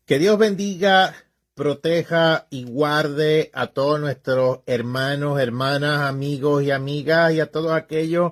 Que Dios bendiga, proteja y guarde a todos nuestros hermanos, hermanas, amigos y amigas y a todos aquellos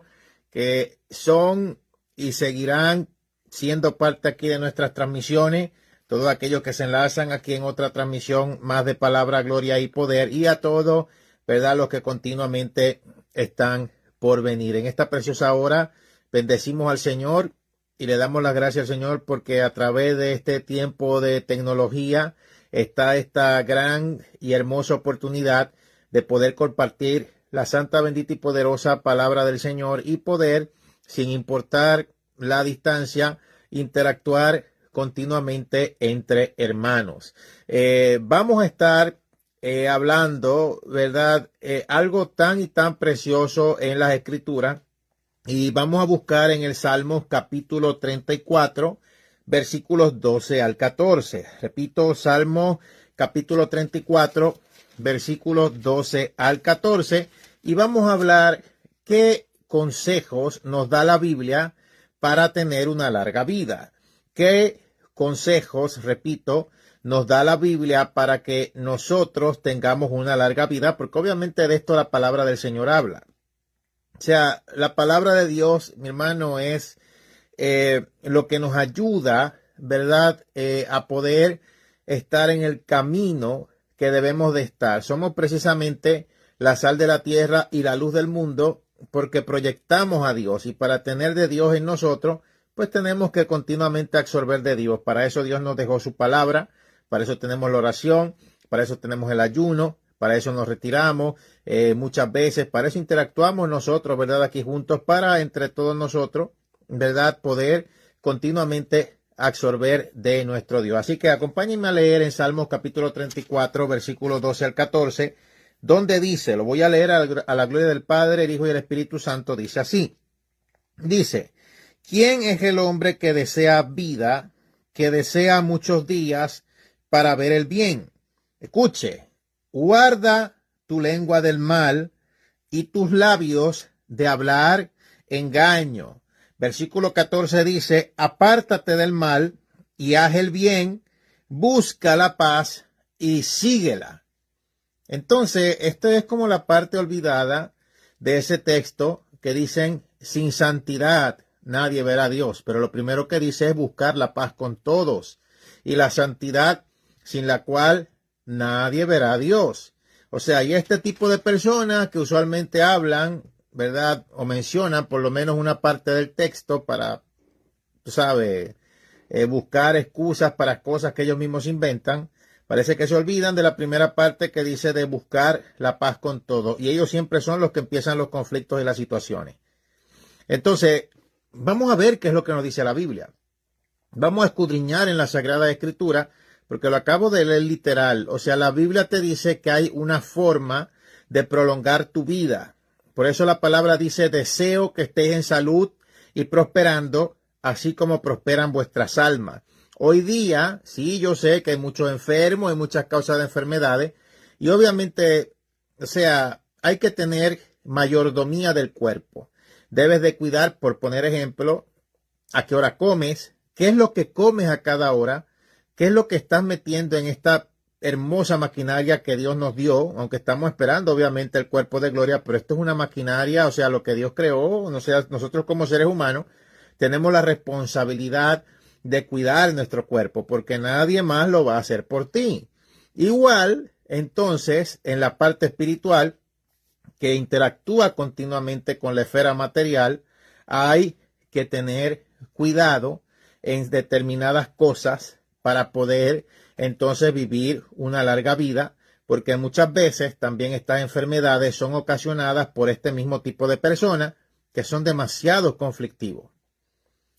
que son y seguirán siendo parte aquí de nuestras transmisiones, todos aquellos que se enlazan aquí en otra transmisión más de palabra, gloria y poder, y a todos, ¿verdad?, los que continuamente están por venir. En esta preciosa hora bendecimos al Señor y le damos las gracias al Señor porque a través de este tiempo de tecnología está esta gran y hermosa oportunidad de poder compartir la santa, bendita y poderosa palabra del Señor y poder, sin importar la distancia, interactuar continuamente entre hermanos. Vamos a estar hablando, ¿verdad? Algo tan y tan precioso en las Escrituras. Y vamos a buscar en el Salmos capítulo 34, versículos 12 al 14. Repito, Salmos capítulo 34, versículos 12 al 14. Y vamos a hablar qué consejos nos da la Biblia para tener una larga vida. ¿Qué consejos, repito, nos da la Biblia para que nosotros tengamos una larga vida? Porque obviamente de esto la palabra del Señor habla. O sea, la palabra de Dios, mi hermano, es lo que nos ayuda, ¿verdad?, a poder estar en el camino que debemos de estar. Somos precisamente la sal de la tierra y la luz del mundo porque proyectamos a Dios, y para tener de Dios en nosotros, pues tenemos que continuamente absorber de Dios. Para eso Dios nos dejó su palabra, para eso tenemos la oración, para eso tenemos el ayuno, para eso nos retiramos muchas veces, para eso interactuamos nosotros, ¿verdad?, aquí juntos, para entre todos nosotros, ¿verdad?, poder continuamente absorber de nuestro Dios. Así que acompáñenme a leer en Salmos capítulo 34, versículos 12 al 14, donde dice, lo voy a leer a la gloria del Padre, el Hijo y el Espíritu Santo, dice así. Dice, ¿quién es el hombre que desea vida, que desea muchos días para ver el bien? Escuche. Guarda tu lengua del mal y tus labios de hablar engaño. Versículo 14 dice, apártate del mal y haz el bien, busca la paz y síguela. Entonces, esto es como la parte olvidada de ese texto que dicen, sin santidad nadie verá a Dios. Pero lo primero que dice es buscar la paz con todos y la santidad sin la cual nadie verá a Dios. O sea, hay este tipo de personas que usualmente hablan, ¿verdad?, o mencionan por lo menos una parte del texto para, tú sabes, buscar excusas para cosas que ellos mismos inventan. Parece que se olvidan de la primera parte que dice de buscar la paz con todo. Y ellos siempre son los que empiezan los conflictos y las situaciones. Entonces, vamos a ver qué es lo que nos dice la Biblia. Vamos a escudriñar en la Sagrada Escritura, porque lo acabo de leer literal. O sea, la Biblia te dice que hay una forma de prolongar tu vida. Por eso la palabra dice, deseo que estéis en salud y prosperando, así como prosperan vuestras almas. Hoy día, sí, yo sé que hay muchos enfermos, hay muchas causas de enfermedades, y obviamente, o sea, hay que tener mayordomía del cuerpo. Debes de cuidar, por poner ejemplo, a qué hora comes, qué es lo que comes a cada hora, qué es lo que estás metiendo en esta hermosa maquinaria que Dios nos dio, aunque estamos esperando obviamente el cuerpo de gloria, pero esto es una maquinaria, o sea, lo que Dios creó. O sea, nosotros como seres humanos tenemos la responsabilidad de cuidar nuestro cuerpo, porque nadie más lo va a hacer por ti. Igual, entonces, en la parte espiritual, que interactúa continuamente con la esfera material, hay que tener cuidado en determinadas cosas para poder entonces vivir una larga vida, porque muchas veces también estas enfermedades son ocasionadas por este mismo tipo de personas que son demasiado conflictivos.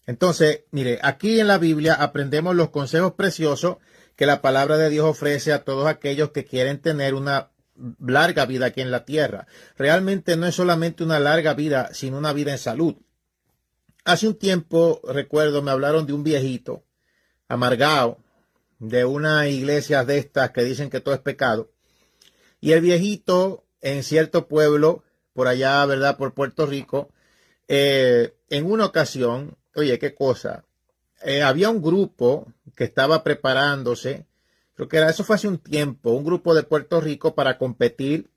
Entonces, mire, aquí en la Biblia aprendemos los consejos preciosos que la palabra de Dios ofrece a todos aquellos que quieren tener una larga vida aquí en la tierra. Realmente no es solamente una larga vida, sino una vida en salud. Hace un tiempo, recuerdo, me hablaron de un viejito amargado de una iglesia de estas que dicen que todo es pecado. Y el viejito en cierto pueblo, por allá, ¿verdad?, por Puerto Rico, en una ocasión, oye, qué cosa, había un grupo que estaba preparándose, creo que era, eso fue hace un tiempo, un grupo de Puerto Rico para competir,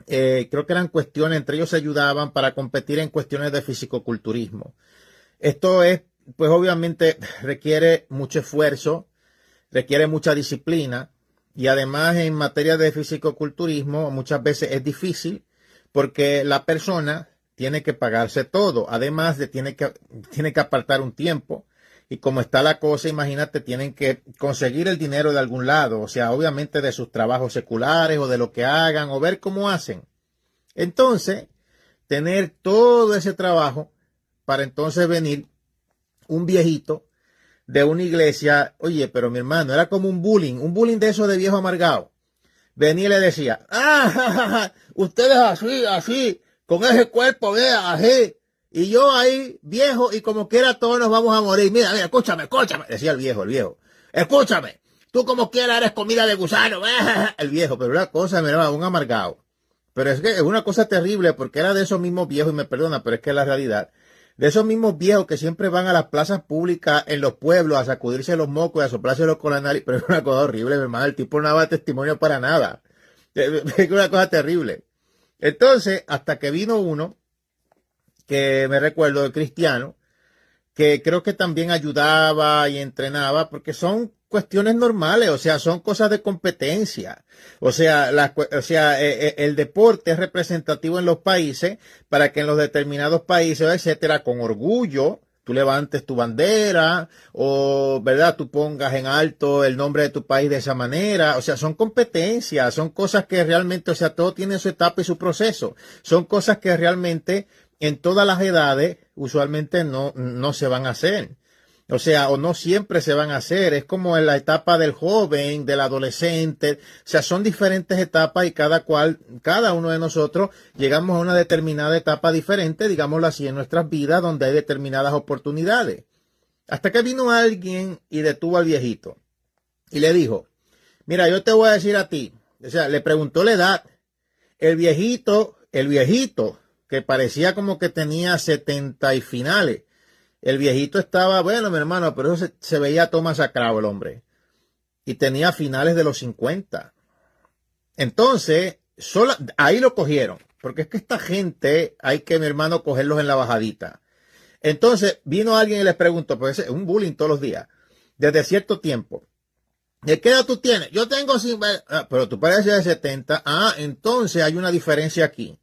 creo que eran cuestiones, entre ellos se ayudaban para competir en cuestiones de fisicoculturismo. Esto es, pues obviamente requiere mucho esfuerzo, requiere mucha disciplina y además en materia de fisicoculturismo muchas veces es difícil porque la persona tiene que pagarse todo, además de tiene que apartar un tiempo y como está la cosa, imagínate, tienen que conseguir el dinero de algún lado, o sea, obviamente de sus trabajos seculares o de lo que hagan o ver cómo hacen. Entonces, tener todo ese trabajo para entonces venir un viejito de una iglesia, oye, pero mi hermano, era como un bullying de eso de viejo amargado. Venía y le decía, ustedes así, con ese cuerpo, vea, así. Y yo ahí, viejo, y como quiera todos nos vamos a morir. Mira, escúchame, decía el viejo. Escúchame, tú como quiera eres comida de gusano, el viejo, pero una cosa, mira, un amargado. Pero es que es una cosa terrible porque era de esos mismos viejos, y me perdona, pero es que es la realidad. De esos mismos viejos que siempre van a las plazas públicas en los pueblos a sacudirse los mocos y a soplárselos con la nariz. Pero es una cosa horrible, mi hermano. El tipo no daba testimonio para nada. Es una cosa terrible. Entonces, hasta que vino uno, que me recuerdo de cristiano, que creo que también ayudaba y entrenaba, porque son cuestiones normales, o sea, son cosas de competencia. O sea, el deporte es representativo en los países para que en los determinados países, etcétera, con orgullo, tú levantes tu bandera o, ¿verdad?, tú pongas en alto el nombre de tu país de esa manera. O sea, son competencias, son cosas que realmente, o sea, todo tiene su etapa y su proceso. Son cosas que realmente en todas las edades usualmente no se van a hacer. O sea, o no siempre se van a hacer. Es como en la etapa del joven, del adolescente. O sea, son diferentes etapas y cada uno de nosotros llegamos a una determinada etapa diferente, digámoslo así, en nuestras vidas donde hay determinadas oportunidades. Hasta que vino alguien y detuvo al viejito y le dijo, mira, yo te voy a decir a ti. O sea, le preguntó la edad. El viejito, que parecía como que tenía 70 y finales. El viejito estaba, bueno, mi hermano, pero eso se veía todo masacrado el hombre. Y tenía finales de los 50. Entonces, ahí lo cogieron. Porque es que esta gente hay que, mi hermano, cogerlos en la bajadita. Entonces, vino alguien y les preguntó, pues es un bullying todos los días, desde cierto tiempo. ¿De qué edad tú tienes? Yo tengo 50, pero tú pareces de 70. Entonces hay una diferencia aquí.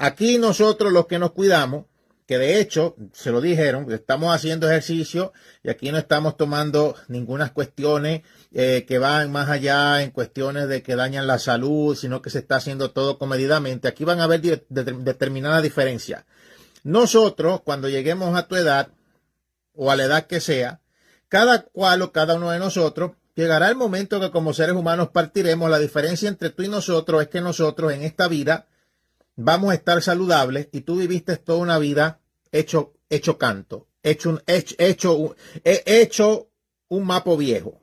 Aquí nosotros los que nos cuidamos, que de hecho, se lo dijeron, estamos haciendo ejercicio y aquí no estamos tomando ninguna cuestiones que van más allá en cuestiones de que dañan la salud, sino que se está haciendo todo comedidamente. Aquí van a haber determinada diferencia. Nosotros, cuando lleguemos a tu edad o a la edad que sea, cada cual o cada uno de nosotros, llegará el momento que como seres humanos partiremos. La diferencia entre tú y nosotros es que nosotros en esta vida vamos a estar saludables y tú viviste toda una vida hecho canto, hecho un mapo viejo,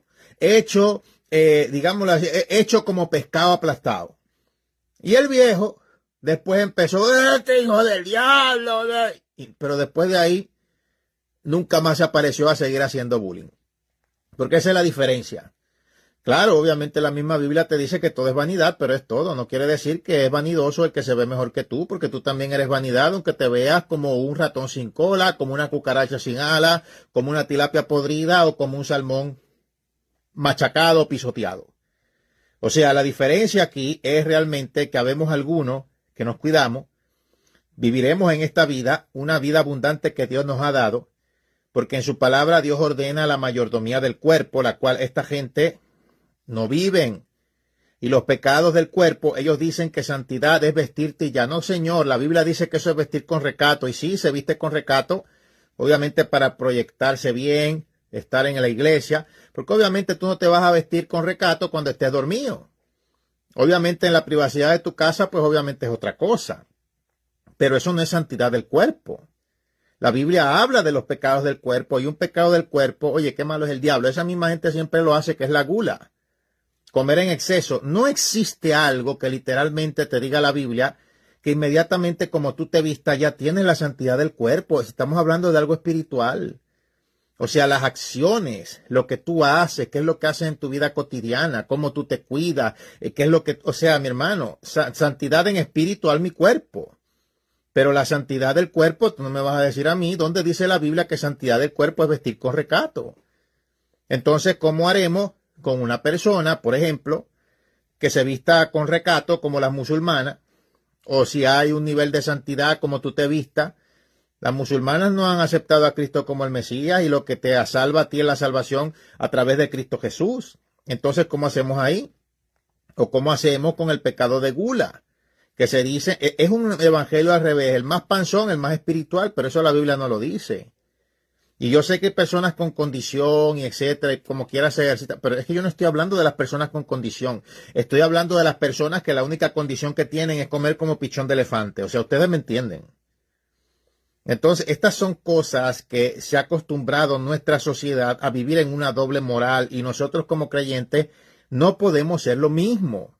digámoslo así, hecho como pescado aplastado. Y el viejo después empezó, este hijo del diablo, pero después de ahí nunca más se apareció a seguir haciendo bullying. Porque esa es la diferencia. Claro, obviamente la misma Biblia te dice que todo es vanidad, pero es todo. No quiere decir que es vanidoso el que se ve mejor que tú, porque tú también eres vanidad, aunque te veas como un ratón sin cola, como una cucaracha sin alas, como una tilapia podrida o como un salmón machacado o pisoteado. O sea, la diferencia aquí es realmente que habemos algunos que nos cuidamos, viviremos en esta vida una vida abundante que Dios nos ha dado, porque en su palabra Dios ordena la mayordomía del cuerpo, la cual esta gente no viven. Y los pecados del cuerpo, ellos dicen que santidad es vestirte y ya. No, señor, la Biblia dice que eso es vestir con recato. Y sí, se viste con recato, obviamente para proyectarse bien, estar en la iglesia, porque obviamente tú no te vas a vestir con recato cuando estés dormido. Obviamente en la privacidad de tu casa, pues obviamente es otra cosa. Pero eso no es santidad del cuerpo. La Biblia habla de los pecados del cuerpo y un pecado del cuerpo, oye, qué malo es el diablo. Esa misma gente siempre lo hace, que es la gula. Comer en exceso. No existe algo que literalmente te diga la Biblia que inmediatamente como tú te vistas ya tienes la santidad del cuerpo. Estamos hablando de algo espiritual. O sea, las acciones, lo que tú haces, qué es lo que haces en tu vida cotidiana, cómo tú te cuidas, qué es lo que, o sea, mi hermano, santidad en espíritu, alma y cuerpo. Pero la santidad del cuerpo, tú no me vas a decir a mí, ¿dónde dice la Biblia que santidad del cuerpo es vestir con recato? Entonces, ¿cómo haremos con una persona, por ejemplo, que se vista con recato como las musulmanas? O si hay un nivel de santidad como tú te vistas. Las musulmanas no han aceptado a Cristo como el Mesías y lo que te salva a ti es la salvación a través de Cristo Jesús. Entonces, ¿cómo hacemos ahí? ¿O cómo hacemos con el pecado de gula? Que se dice, es un evangelio al revés, el más panzón, el más espiritual, pero eso la Biblia no lo dice. Y yo sé que hay personas con condición y etcétera, y como quiera se ejercita, pero es que yo no estoy hablando de las personas con condición. Estoy hablando de las personas que la única condición que tienen es comer como pichón de elefante. O sea, ustedes me entienden. Entonces, estas son cosas que se ha acostumbrado nuestra sociedad a vivir en una doble moral y nosotros como creyentes no podemos ser lo mismo.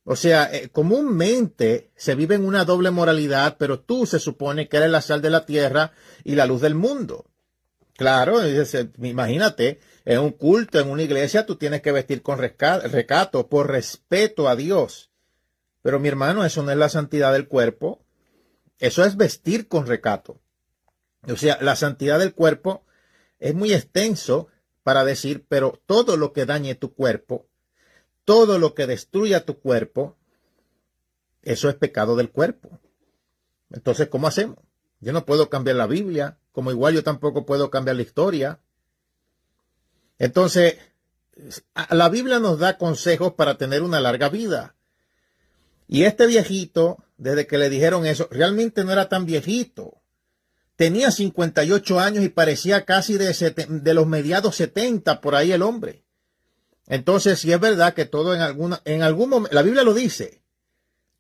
O sea, comúnmente se vive en una doble moralidad, pero tú se supone que eres la sal de la tierra y la luz del mundo. Claro, imagínate, en un culto, en una iglesia, tú tienes que vestir con recato, por respeto a Dios. Pero mi hermano, eso no es la santidad del cuerpo. Eso es vestir con recato. O sea, la santidad del cuerpo es muy extenso para decir, pero todo lo que dañe tu cuerpo, todo lo que destruya tu cuerpo, eso es pecado del cuerpo. Entonces, ¿cómo hacemos? Yo no puedo cambiar la Biblia, como igual yo tampoco puedo cambiar la historia. Entonces, la Biblia nos da consejos para tener una larga vida. Y este viejito, desde que le dijeron eso, realmente no era tan viejito. Tenía 58 años y parecía casi de los mediados 70, por ahí el hombre. Entonces, si es verdad que todo en algún momento, la Biblia lo dice,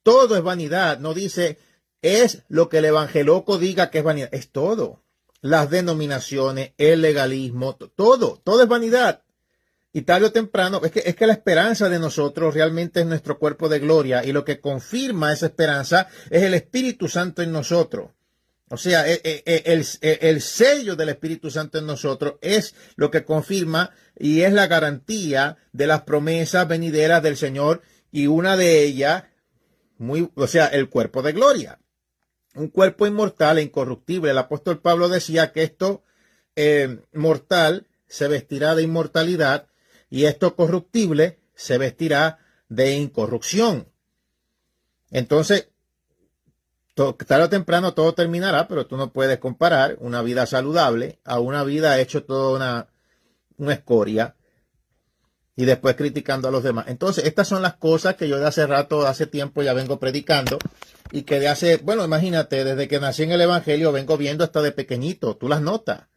todo es vanidad, no dice, es lo que el evangeloco diga que es vanidad, es todo. Las denominaciones, el legalismo, todo es vanidad. Y tarde o temprano, es que la esperanza de nosotros realmente es nuestro cuerpo de gloria y lo que confirma esa esperanza es el Espíritu Santo en nosotros. O sea, el sello del Espíritu Santo en nosotros es lo que confirma y es la garantía de las promesas venideras del Señor y una de ellas, o sea, el cuerpo de gloria. Un cuerpo inmortal e incorruptible. El apóstol Pablo decía que esto mortal se vestirá de inmortalidad y esto corruptible se vestirá de incorrupción. Entonces, tarde o temprano todo terminará, pero tú no puedes comparar una vida saludable a una vida hecho toda una escoria y después criticando a los demás. Entonces, estas son las cosas que yo de hace tiempo ya vengo predicando y que bueno, imagínate, desde que nací en el Evangelio vengo viendo hasta de pequeñito, tú las notas.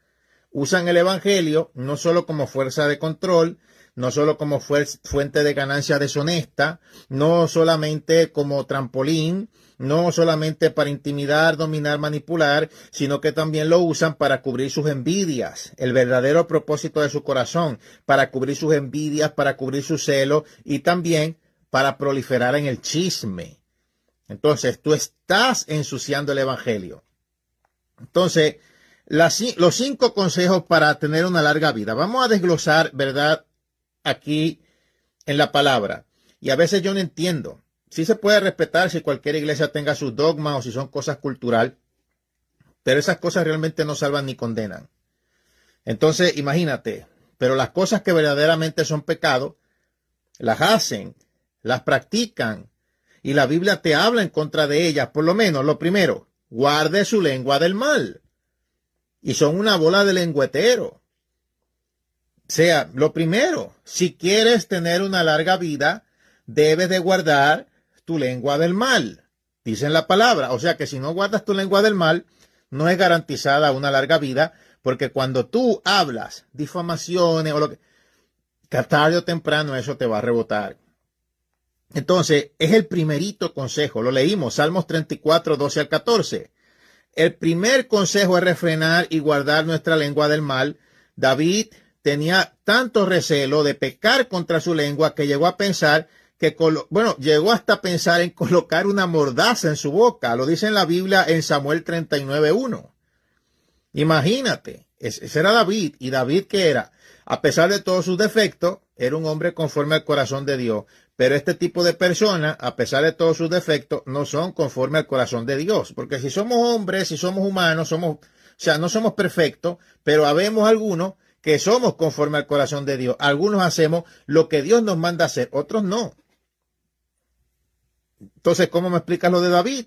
Usan el Evangelio no solo como fuerza de control, no solo como fuente de ganancia deshonesta, no solamente como trampolín, no solamente para intimidar, dominar, manipular, sino que también lo usan para cubrir sus envidias, el verdadero propósito de su corazón, para cubrir sus envidias, para cubrir su celo y también para proliferar en el chisme. Entonces, tú estás ensuciando el Evangelio. Entonces, los 5 consejos para tener una larga vida. Vamos a desglosar, ¿verdad?, aquí en la palabra. Y a veces yo no entiendo. Sí se puede respetar si cualquier iglesia tenga sus dogmas o si son cosas cultural, pero esas cosas realmente no salvan ni condenan. Entonces, imagínate, pero las cosas que verdaderamente son pecado, las hacen, las practican, y la Biblia te habla en contra de ellas. Por lo menos, lo primero, guarde su lengua del mal. Y son una bola de lengüetero. O sea, lo primero, si quieres tener una larga vida, debes de guardar tu lengua del mal. Dice en la palabra. O sea que si no guardas tu lengua del mal, no es garantizada una larga vida, porque cuando tú hablas difamaciones o lo que tarde o temprano eso te va a rebotar. Entonces, es el primerito consejo. Lo leímos, Salmos 34, 12 al 14. El primer consejo es refrenar y guardar nuestra lengua del mal. David tenía tanto recelo de pecar contra su lengua que llegó a pensar llegó hasta pensar en colocar una mordaza en su boca. Lo dice en la Biblia en Samuel 39:1. Imagínate, Ese era David. ¿Y David qué era? A pesar de todos sus defectos, era un hombre conforme al corazón de Dios. Pero este tipo de personas, a pesar de todos sus defectos, no son conforme al corazón de Dios. Porque si somos hombres, si somos humanos, o sea, no somos perfectos, pero habemos algunos que somos conforme al corazón de Dios. Algunos hacemos lo que Dios nos manda hacer, otros no. Entonces, ¿cómo me explicas lo de David?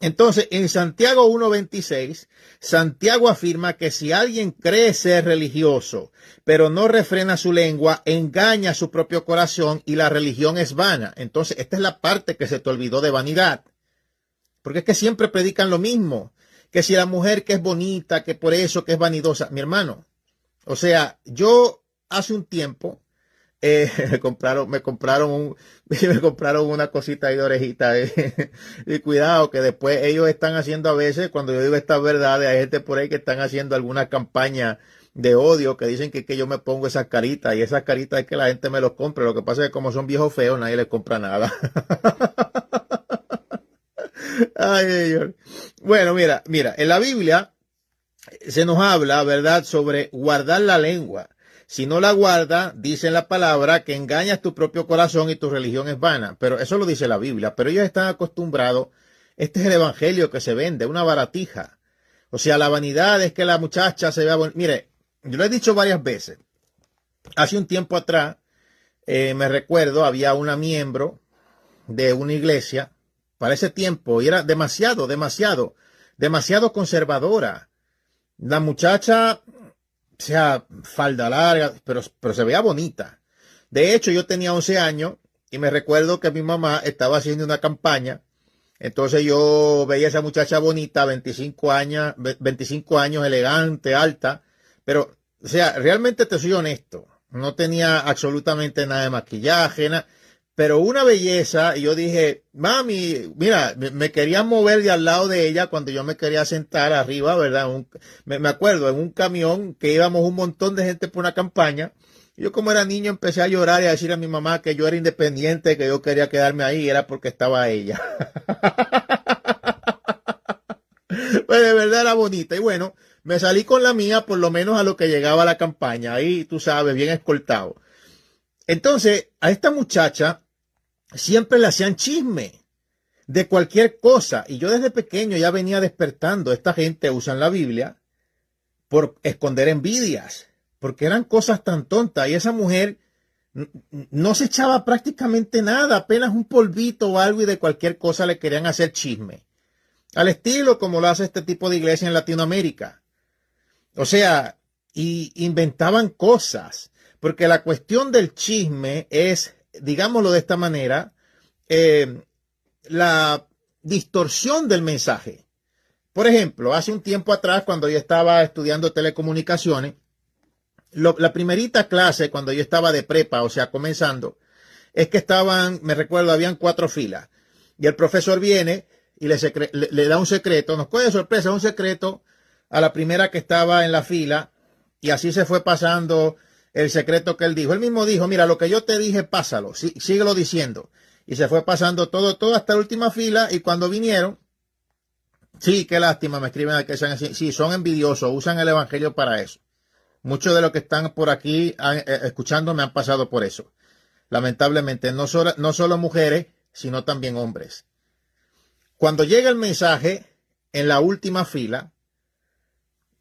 Entonces, en Santiago 1:26, Santiago afirma que si alguien cree ser religioso, pero no refrena su lengua, engaña a su propio corazón y la religión es vana. Entonces, esta es la parte que se te olvidó de vanidad. Porque es que siempre predican lo mismo. Que si la mujer que es bonita, que por eso, que es vanidosa. Mi hermano, o sea, yo hace un tiempo me compraron una cosita ahí de orejita. Y cuidado, que después ellos están haciendo a veces, cuando yo digo estas verdades, hay gente por ahí que están haciendo alguna campaña de odio, que dicen que yo me pongo esas caritas, y esas caritas es que la gente me los compra. Lo que pasa es que como son viejos feos, nadie les compra nada. Ay, Dios. Bueno, mira, en la Biblia se nos habla, ¿verdad?, sobre guardar la lengua. Si no la guarda, dice en la palabra que engañas tu propio corazón y tu religión es vana. Pero eso lo dice la Biblia. Pero ellos están acostumbrados, este es el evangelio que se vende, una baratija. O sea, la vanidad es que la muchacha se vea bonita. Mire, yo lo he dicho varias veces. Hace un tiempo atrás, me recuerdo, había una miembro de una iglesia para ese tiempo y era demasiado conservadora. La muchacha, o sea, falda larga, pero se veía bonita. De hecho, yo tenía 11 años y me recuerdo que mi mamá estaba haciendo una campaña. Entonces yo veía a esa muchacha bonita, 25 años, elegante, alta. Pero, o sea, realmente te soy honesto. No tenía absolutamente nada de maquillaje, pero una belleza. Y yo dije, mami, mira, me quería mover de al lado de ella cuando yo me quería sentar arriba, ¿verdad? Me acuerdo, en un camión que íbamos un montón de gente por una campaña. Yo como era niño empecé a llorar y a decir a mi mamá que yo era independiente, que yo quería quedarme ahí, y era porque estaba ella. Pues de verdad era bonita. Y bueno, me salí con la mía por lo menos a lo que llegaba a la campaña. Ahí, tú sabes, bien escoltado. Entonces, a esta muchacha siempre le hacían chisme de cualquier cosa. Y yo desde pequeño ya venía despertando. Esta gente usa la Biblia por esconder envidias, porque eran cosas tan tontas. Y esa mujer no se echaba prácticamente nada, apenas un polvito o algo, y de cualquier cosa le querían hacer chisme. Al estilo como lo hace este tipo de iglesia en Latinoamérica. O sea, y inventaban cosas. Porque la cuestión del chisme es, digámoslo de esta manera, la distorsión del mensaje. Por ejemplo, hace un tiempo atrás, cuando yo estaba estudiando telecomunicaciones, la primerita clase, cuando yo estaba de prepa, o sea, comenzando, es que me recuerdo, habían 4 filas. Y el profesor viene y le da un secreto, nos coge de sorpresa un secreto a la primera que estaba en la fila, y así se fue pasando el secreto que él dijo. Él mismo dijo, mira, lo que yo te dije, pásalo, síguelo diciendo. Y se fue pasando todo hasta la última fila, y cuando vinieron, sí, qué lástima, me escriben que sean así. Sí, son envidiosos, usan el evangelio para eso. Muchos de los que están por aquí escuchando me han pasado por eso. Lamentablemente, no solo mujeres, sino también hombres. Cuando llega el mensaje en la última fila,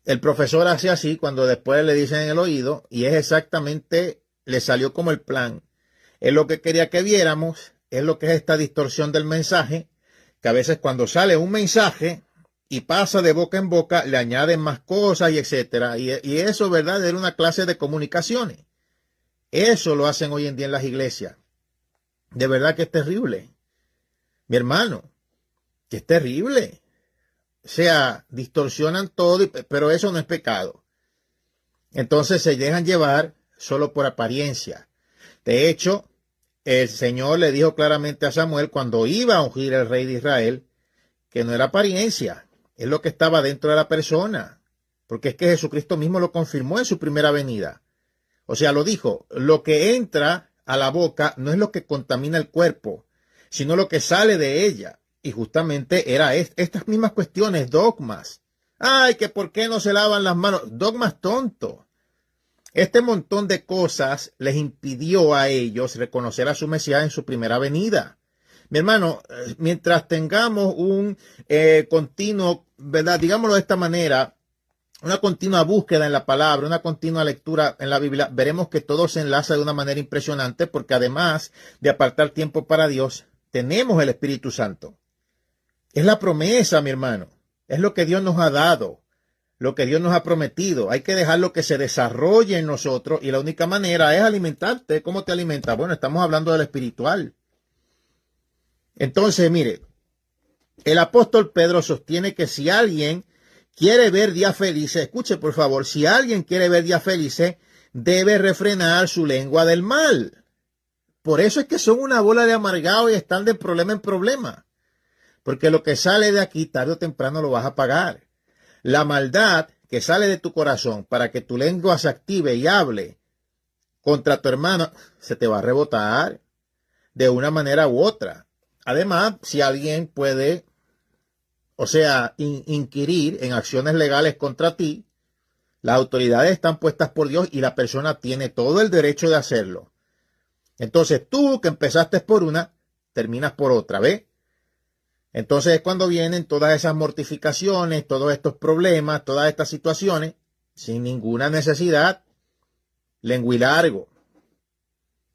el profesor hace así, cuando después le dicen en el oído, y es exactamente, le salió como el plan. Es lo que quería que viéramos, es lo que es esta distorsión del mensaje, que a veces cuando sale un mensaje y pasa de boca en boca, le añaden más cosas y etcétera. Y eso, ¿verdad?, era una clase de comunicaciones. Eso lo hacen hoy en día en las iglesias. De verdad que es terrible. Mi hermano, que es terrible. O sea, distorsionan todo, pero eso no es pecado. Entonces se dejan llevar solo por apariencia. De hecho, el Señor le dijo claramente a Samuel cuando iba a ungir al rey de Israel que no era apariencia, es lo que estaba dentro de la persona. Porque es que Jesucristo mismo lo confirmó en su primera venida. O sea, lo dijo, lo que entra a la boca no es lo que contamina el cuerpo, sino lo que sale de ella. Y justamente era estas mismas cuestiones, dogmas, Ay, que por qué no se lavan las manos. Dogmas tontos. Este montón de cosas les impidió a ellos reconocer a su Mesías en su primera venida. Mi hermano, mientras tengamos un continuo, ¿verdad? Digámoslo de esta manera, una continua búsqueda en la palabra, una continua lectura en la Biblia, veremos que todo se enlaza de una manera impresionante porque además de apartar tiempo para Dios, tenemos el Espíritu Santo. Es la promesa, mi hermano. Es lo que Dios nos ha dado, lo que Dios nos ha prometido. Hay que dejarlo que se desarrolle en nosotros y la única manera es alimentarte. ¿Cómo te alimentas? Bueno, estamos hablando del espiritual. Entonces, mire, el apóstol Pedro sostiene que si alguien quiere ver días felices, escuche por favor, si alguien quiere ver días felices, debe refrenar su lengua del mal. Por eso es que son una bola de amargados y están de problema en problema. Porque lo que sale de aquí tarde o temprano lo vas a pagar. La maldad que sale de tu corazón para que tu lengua se active y hable contra tu hermano, se te va a rebotar de una manera u otra. Además, si alguien puede, inquirir en acciones legales contra ti, las autoridades están puestas por Dios y la persona tiene todo el derecho de hacerlo. Entonces tú que empezaste por una, terminas por otra, ¿ves? Entonces es cuando vienen todas esas mortificaciones, todos estos problemas, todas estas situaciones, sin ninguna necesidad, lenguilargo.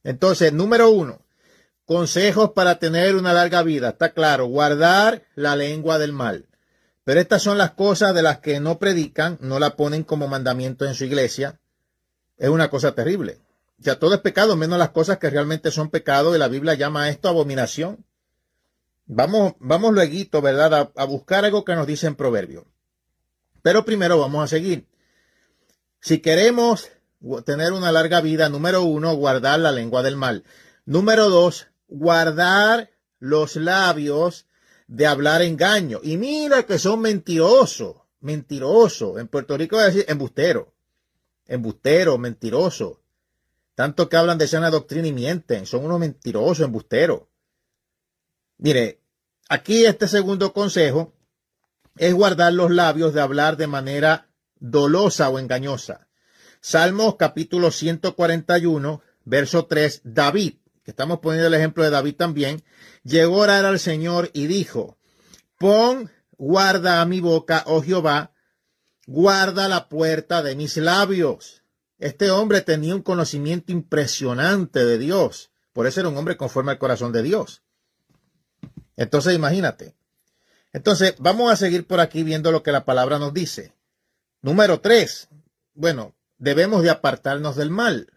Entonces, número 1, consejos para tener una larga vida. Está claro, guardar la lengua del mal. Pero estas son las cosas de las que no predican, no la ponen como mandamiento en su iglesia. Es una cosa terrible. O sea, todo es pecado, menos las cosas que realmente son pecado, y la Biblia llama a esto abominación. Vamos luego, ¿verdad?, a buscar algo que nos dice en Proverbios. Pero primero vamos a seguir. Si queremos tener una larga vida, número 1, guardar la lengua del mal. Número 2, guardar los labios de hablar engaño. Y mira que son mentirosos. En Puerto Rico voy a decir embustero, mentiroso. Tanto que hablan de sana doctrina y mienten. Son unos mentirosos, embusteros. Mire, aquí este segundo consejo es guardar los labios de hablar de manera dolosa o engañosa. Salmos capítulo 141, verso 3, David, que estamos poniendo el ejemplo de David también, llegó a orar al Señor y dijo, pon guarda a mi boca, oh Jehová, guarda la puerta de mis labios. Este hombre tenía un conocimiento impresionante de Dios, por eso era un hombre conforme al corazón de Dios. Entonces, imagínate. Entonces, vamos a seguir por aquí viendo lo que la palabra nos dice. Número 3. Bueno, debemos de apartarnos del mal.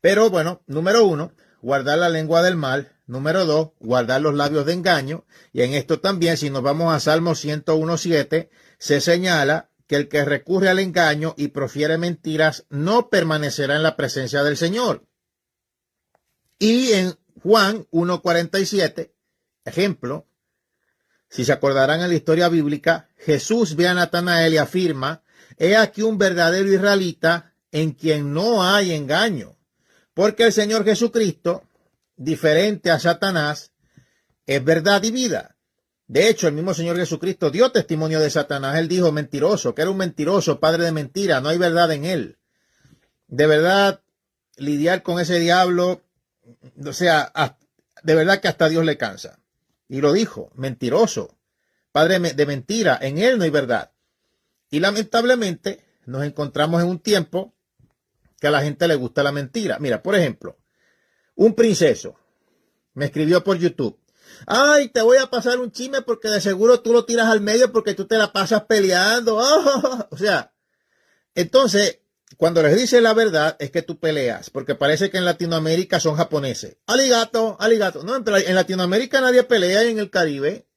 Pero bueno, número 1, guardar la lengua del mal. Número 2, guardar los labios de engaño. Y en esto también, si nos vamos a Salmo 101:7, se señala que el que recurre al engaño y profiere mentiras no permanecerá en la presencia del Señor. Y en Juan 1:47, ejemplo, si se acordarán en la historia bíblica, Jesús ve a Natanael y afirma, he aquí un verdadero israelita en quien no hay engaño, porque el Señor Jesucristo, diferente a Satanás, es verdad y vida. De hecho, el mismo Señor Jesucristo dio testimonio de Satanás. Él dijo mentiroso, que era un mentiroso, padre de mentira, no hay verdad en él. De verdad, lidiar con ese diablo, de verdad que hasta Dios le cansa. Y lo dijo, mentiroso, padre de mentira, en él no hay verdad. Y lamentablemente nos encontramos en un tiempo que a la gente le gusta la mentira. Mira, por ejemplo, un princeso me escribió por YouTube. Ay, te voy a pasar un chisme porque de seguro tú lo tiras al medio porque tú te la pasas peleando. Oh, o sea, entonces, cuando les dices la verdad es que tú peleas, porque parece que en Latinoamérica son japoneses. Aligato, aligato. No, en Latinoamérica nadie pelea, y en el Caribe.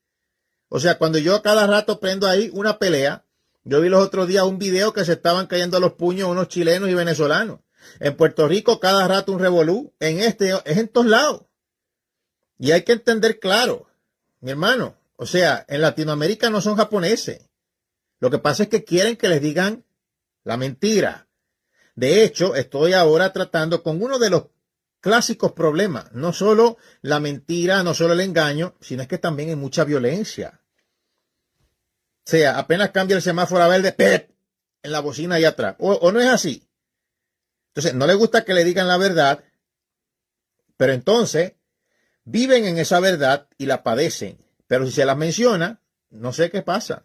O sea, cuando yo cada rato prendo ahí una pelea, yo vi los otros días un video que se estaban cayendo a los puños unos chilenos y venezolanos. En Puerto Rico cada rato un revolú. Es en todos lados. Y hay que entender claro, mi hermano, o sea, en Latinoamérica no son japoneses. Lo que pasa es que quieren que les digan la mentira. De hecho, estoy ahora tratando con uno de los clásicos problemas. No solo la mentira, no solo el engaño, sino es que también hay mucha violencia. sea, apenas cambia el semáforo a verde, ¡pep!, en la bocina allá atrás. O no es así. Entonces, no les gusta que le digan la verdad, pero entonces viven en esa verdad y la padecen. Pero si se las menciona, no sé qué pasa.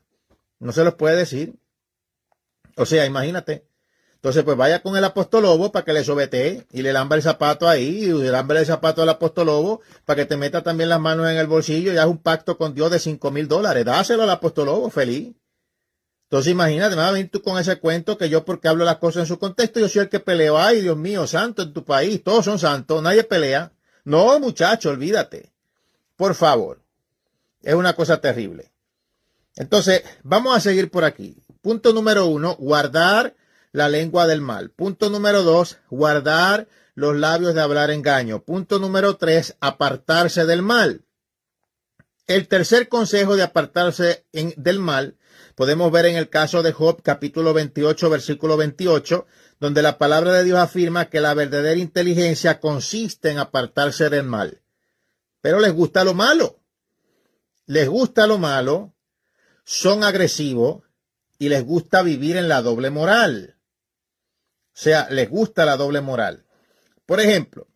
No se los puede decir. O sea, imagínate. Entonces, pues vaya con el apóstol Lobo para que le sobetee y le lamba el zapato ahí, y le lamba el zapato al apóstol Lobo para que te meta también las manos en el bolsillo y haz un pacto con Dios de $5,000. Dáselo al apóstol Lobo, feliz. Entonces, imagínate, me vas a venir tú con ese cuento que yo, porque hablo las cosas en su contexto, yo soy el que peleo. Ay, Dios mío, santo en tu país, todos son santos, nadie pelea. No, muchacho, olvídate. Por favor. Es una cosa terrible. Entonces, vamos a seguir por aquí. Punto número 1, guardar la lengua del mal. Punto número 2, guardar los labios de hablar engaño. Punto número 3, apartarse del mal. El tercer consejo de apartarse del mal podemos ver en el caso de Job, capítulo 28, versículo 28, donde la palabra de Dios afirma que la verdadera inteligencia consiste en apartarse del mal. Pero les gusta lo malo. Les gusta lo malo, son agresivos y les gusta vivir en la doble moral. O sea, les gusta la doble moral. Por ejemplo,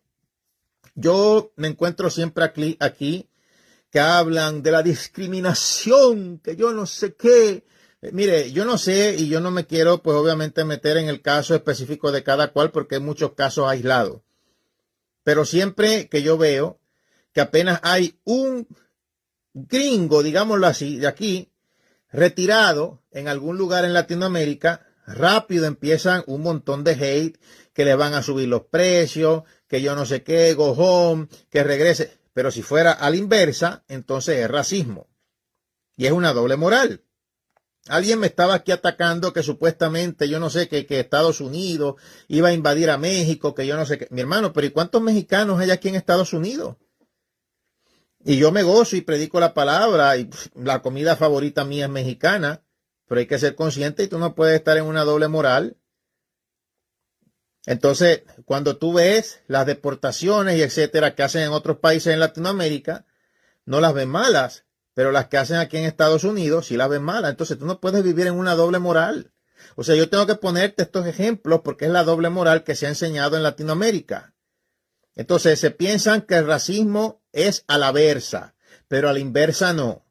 yo me encuentro siempre aquí que hablan de la discriminación, que yo no sé qué. Mire, yo no sé y yo no me quiero, pues obviamente, meter en el caso específico de cada cual porque hay muchos casos aislados. Pero siempre que yo veo que apenas hay un gringo, digámoslo así, de aquí, retirado en algún lugar en Latinoamérica, rápido empiezan un montón de hate, que le van a subir los precios, que yo no sé qué, go home, que regrese. Pero si fuera a la inversa, entonces es racismo. Y es una doble moral. Alguien me estaba aquí atacando que supuestamente, yo no sé, que Estados Unidos iba a invadir a México, que yo no sé qué. Mi hermano, pero ¿y cuántos mexicanos hay aquí en Estados Unidos? Y yo me gozo y predico la palabra y la comida favorita mía es mexicana, pero hay que ser consciente y tú no puedes estar en una doble moral. Entonces, cuando tú ves las deportaciones y etcétera que hacen en otros países en Latinoamérica, no las ven malas, pero las que hacen aquí en Estados Unidos sí las ven malas. Entonces, tú no puedes vivir en una doble moral. O sea, yo tengo que ponerte estos ejemplos porque es la doble moral que se ha enseñado en Latinoamérica. Entonces, se piensan que el racismo es a la versa, pero a la inversa no.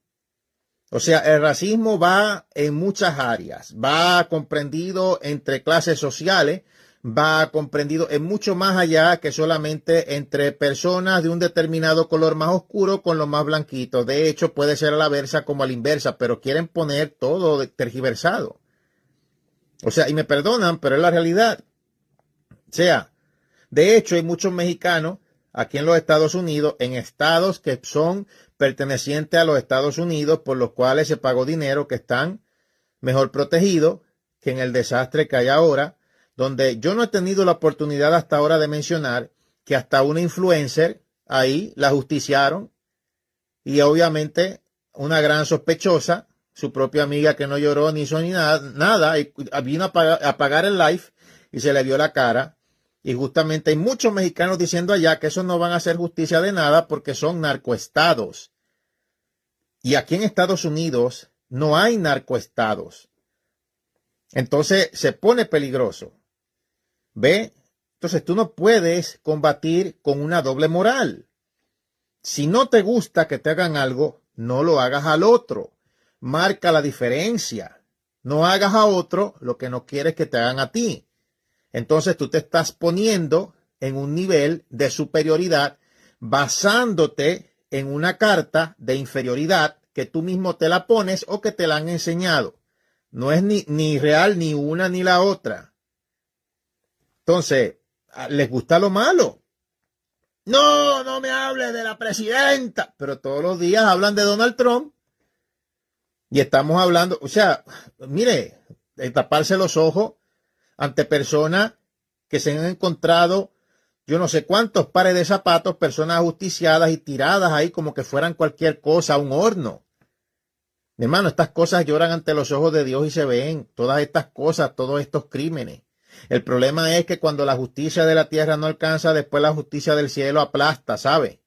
O sea, el racismo va en muchas áreas, va comprendido entre clases sociales, va comprendido en mucho más allá que solamente entre personas de un determinado color más oscuro con los más blanquitos. De hecho, puede ser a la versa como a la inversa, pero quieren poner todo tergiversado. O sea, y me perdonan, pero es la realidad. O sea, de hecho, hay muchos mexicanos aquí en los Estados Unidos, en estados que son pertenecientes a los Estados Unidos, por los cuales se pagó dinero, que están mejor protegidos que en el desastre que hay ahora, donde yo no he tenido la oportunidad hasta ahora de mencionar que hasta una influencer ahí la justiciaron y obviamente una gran sospechosa, su propia amiga que no lloró ni hizo ni nada y vino a apagar el live y se le vio la cara. Y justamente hay muchos mexicanos diciendo allá que esos no van a hacer justicia de nada porque son narcoestados. Y aquí en Estados Unidos no hay narcoestados. Entonces se pone peligroso. ¿Ve? Entonces tú no puedes combatir con una doble moral. Si no te gusta que te hagan algo, no lo hagas al otro. Marca la diferencia. No hagas a otro lo que no quieres que te hagan a ti. Entonces tú te estás poniendo en un nivel de superioridad basándote en una carta de inferioridad que tú mismo te la pones o que te la han enseñado. No es ni real ni una ni la otra. Entonces, les gusta lo malo. No, no me hables de la presidenta. Pero todos los días hablan de Donald Trump. Y estamos hablando, o sea, mire, de taparse los ojos ante personas que se han encontrado yo no sé cuántos pares de zapatos, personas ajusticiadas y tiradas ahí como que fueran cualquier cosa, un horno. Mi hermano, estas cosas lloran ante los ojos de Dios y se ven. Todas estas cosas, todos estos crímenes. El problema es que cuando la justicia de la tierra no alcanza, después la justicia del cielo aplasta, ¿sabe?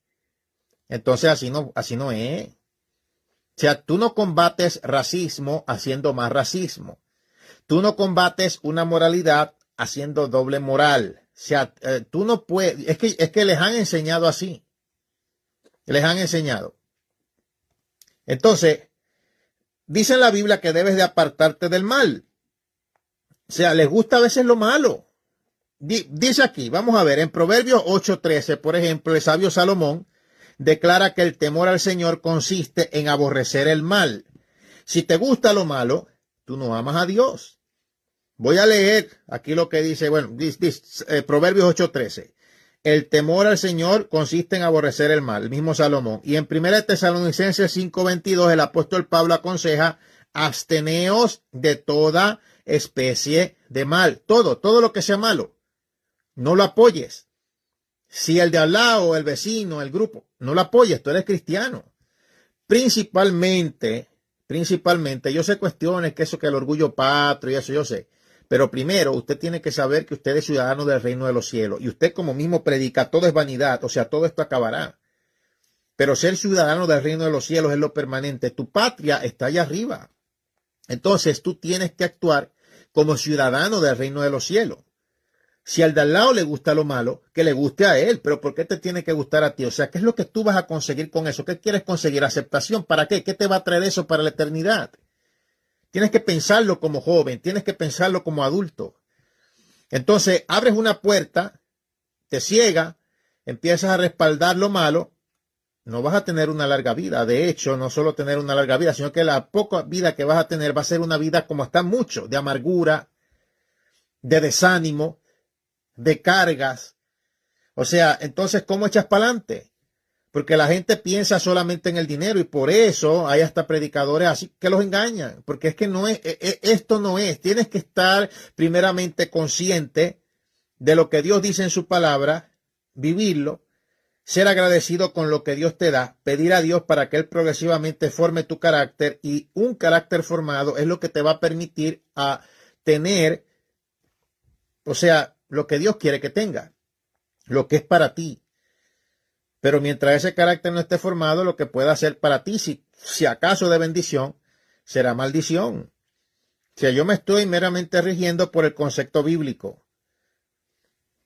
Entonces así no es. O sea, tú no combates racismo haciendo más racismo. Tú no combates una moralidad haciendo doble moral. O sea, tú no puedes, es que les han enseñado así. Les han enseñado. Entonces, dice en la Biblia que debes de apartarte del mal. O sea, les gusta a veces lo malo. Dice aquí, vamos a ver, en Proverbios 8:13, por ejemplo, el sabio Salomón declara que el temor al Señor consiste en aborrecer el mal. Si te gusta lo malo, tú no amas a Dios. Voy a leer aquí lo que dice, bueno, Proverbios 8:13. El temor al Señor consiste en aborrecer el mal, el mismo Salomón. Y en 1 Tesalonicenses 5:22, el apóstol Pablo aconseja, absteneos de toda especie de mal. Todo lo que sea malo, no lo apoyes. Si el de al lado, el vecino, el grupo, no lo apoyes, tú eres cristiano. Principalmente, yo sé cuestiones que eso, que el orgullo patrio y eso yo sé. Pero primero, usted tiene que saber que usted es ciudadano del reino de los cielos. Y usted como mismo predica, todo es vanidad, o sea, todo esto acabará. Pero ser ciudadano del reino de los cielos es lo permanente. Tu patria está allá arriba. Entonces tú tienes que actuar como ciudadano del reino de los cielos. Si al de al lado le gusta lo malo, que le guste a él. Pero ¿por qué te tiene que gustar a ti? O sea, ¿qué es lo que tú vas a conseguir con eso? ¿Qué quieres conseguir? ¿Aceptación? ¿Para qué? ¿Qué te va a traer eso para la eternidad? Tienes que pensarlo como joven, tienes que pensarlo como adulto. Entonces, abres una puerta, te ciega, empiezas a respaldar lo malo, no vas a tener una larga vida. De hecho, no solo tener una larga vida, sino que la poca vida que vas a tener va a ser una vida como está mucho, de amargura, de desánimo, de cargas. O sea, entonces, ¿cómo echas para adelante? Porque la gente piensa solamente en el dinero y por eso hay hasta predicadores así que los engañan. Porque es que no es, esto no es. Tienes que estar primeramente consciente de lo que Dios dice en su palabra, vivirlo, ser agradecido con lo que Dios te da, pedir a Dios para que Él progresivamente forme tu carácter, y un carácter formado es lo que te va a permitir a tener, o sea, lo que Dios quiere que tenga, lo que es para ti. Pero mientras ese carácter no esté formado, lo que pueda ser para ti, si acaso de bendición, será maldición. O sea, yo me estoy meramente rigiendo por el concepto bíblico.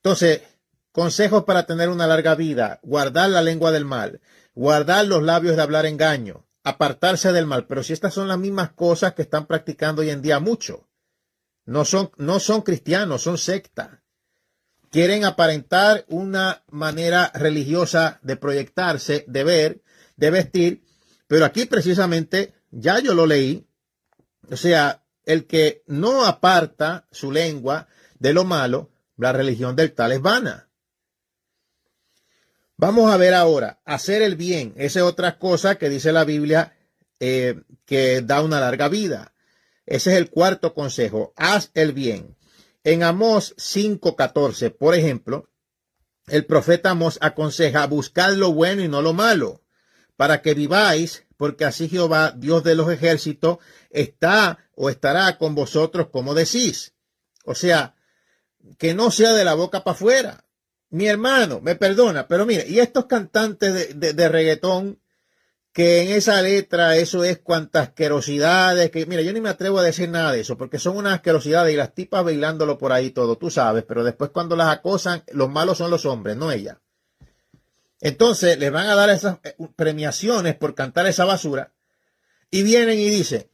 Entonces, consejos para tener una larga vida: guardar la lengua del mal, guardar los labios de hablar engaño, apartarse del mal. Pero si estas son las mismas cosas que están practicando hoy en día muchos, no son cristianos, son sectas. Quieren aparentar una manera religiosa de proyectarse, de ver, de vestir, pero aquí precisamente, ya yo lo leí, o sea, el que no aparta su lengua de lo malo, la religión del tal es vana. Vamos a ver ahora, hacer el bien. Esa es otra cosa que dice la Biblia, que da una larga vida. Ese es el cuarto consejo, haz el bien. En Amós 5:14, por ejemplo, el profeta Amós aconseja: buscad lo bueno y no lo malo, para que viváis, porque así Jehová, Dios de los ejércitos, está o estará con vosotros como decís. O sea, que no sea de la boca para afuera. Mi hermano, me perdona, pero mire, y estos cantantes de reggaetón, que en esa letra eso es cuantas asquerosidades, que mira, yo ni me atrevo a decir nada de eso, porque son unas asquerosidades y las tipas bailándolo por ahí todo, tú sabes, pero después cuando las acosan, los malos son los hombres, no ella. Entonces les van a dar esas premiaciones por cantar esa basura y vienen y dicen: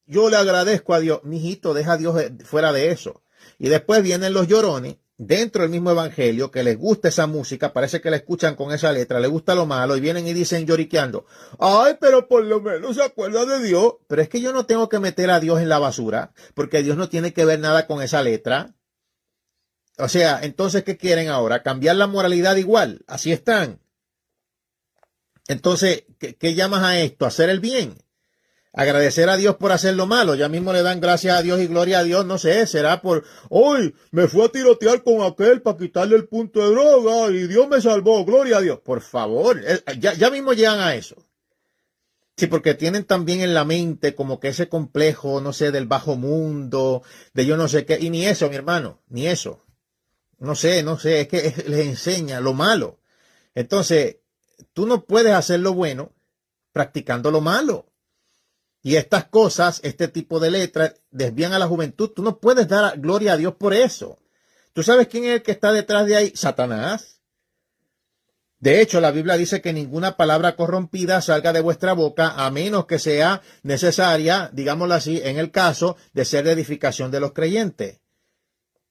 yo le agradezco a Dios. Mijito, deja a Dios fuera de eso. Y después vienen los llorones dentro del mismo evangelio, que les gusta esa música, parece que la escuchan con esa letra, les gusta lo malo, y vienen y dicen lloriqueando: ay, pero por lo menos se acuerda de Dios. Pero es que yo no tengo que meter a Dios en la basura, porque Dios no tiene que ver nada con esa letra. O sea, entonces, ¿qué quieren ahora? ¿Cambiar la moralidad igual? Así están. Entonces, ¿qué llamas a esto? Hacer el bien. Agradecer a Dios por hacer lo malo. Ya mismo le dan gracias a Dios y gloria a Dios. No sé, será por: hoy me fui a tirotear con aquel para quitarle el punto de droga y Dios me salvó, gloria a Dios. Por favor, ya mismo llegan a eso. Sí, porque tienen también en la mente como que ese complejo, no sé, del bajo mundo, de yo no sé qué. Y ni eso, mi hermano, ni eso. No sé, es que les enseña lo malo. Entonces, tú no puedes hacer lo bueno practicando lo malo. Y estas cosas, este tipo de letras, desvían a la juventud. Tú no puedes dar gloria a Dios por eso. ¿Tú sabes quién es el que está detrás de ahí? Satanás. De hecho, la Biblia dice que ninguna palabra corrompida salga de vuestra boca, a menos que sea necesaria, digámoslo así, en el caso de ser de edificación de los creyentes.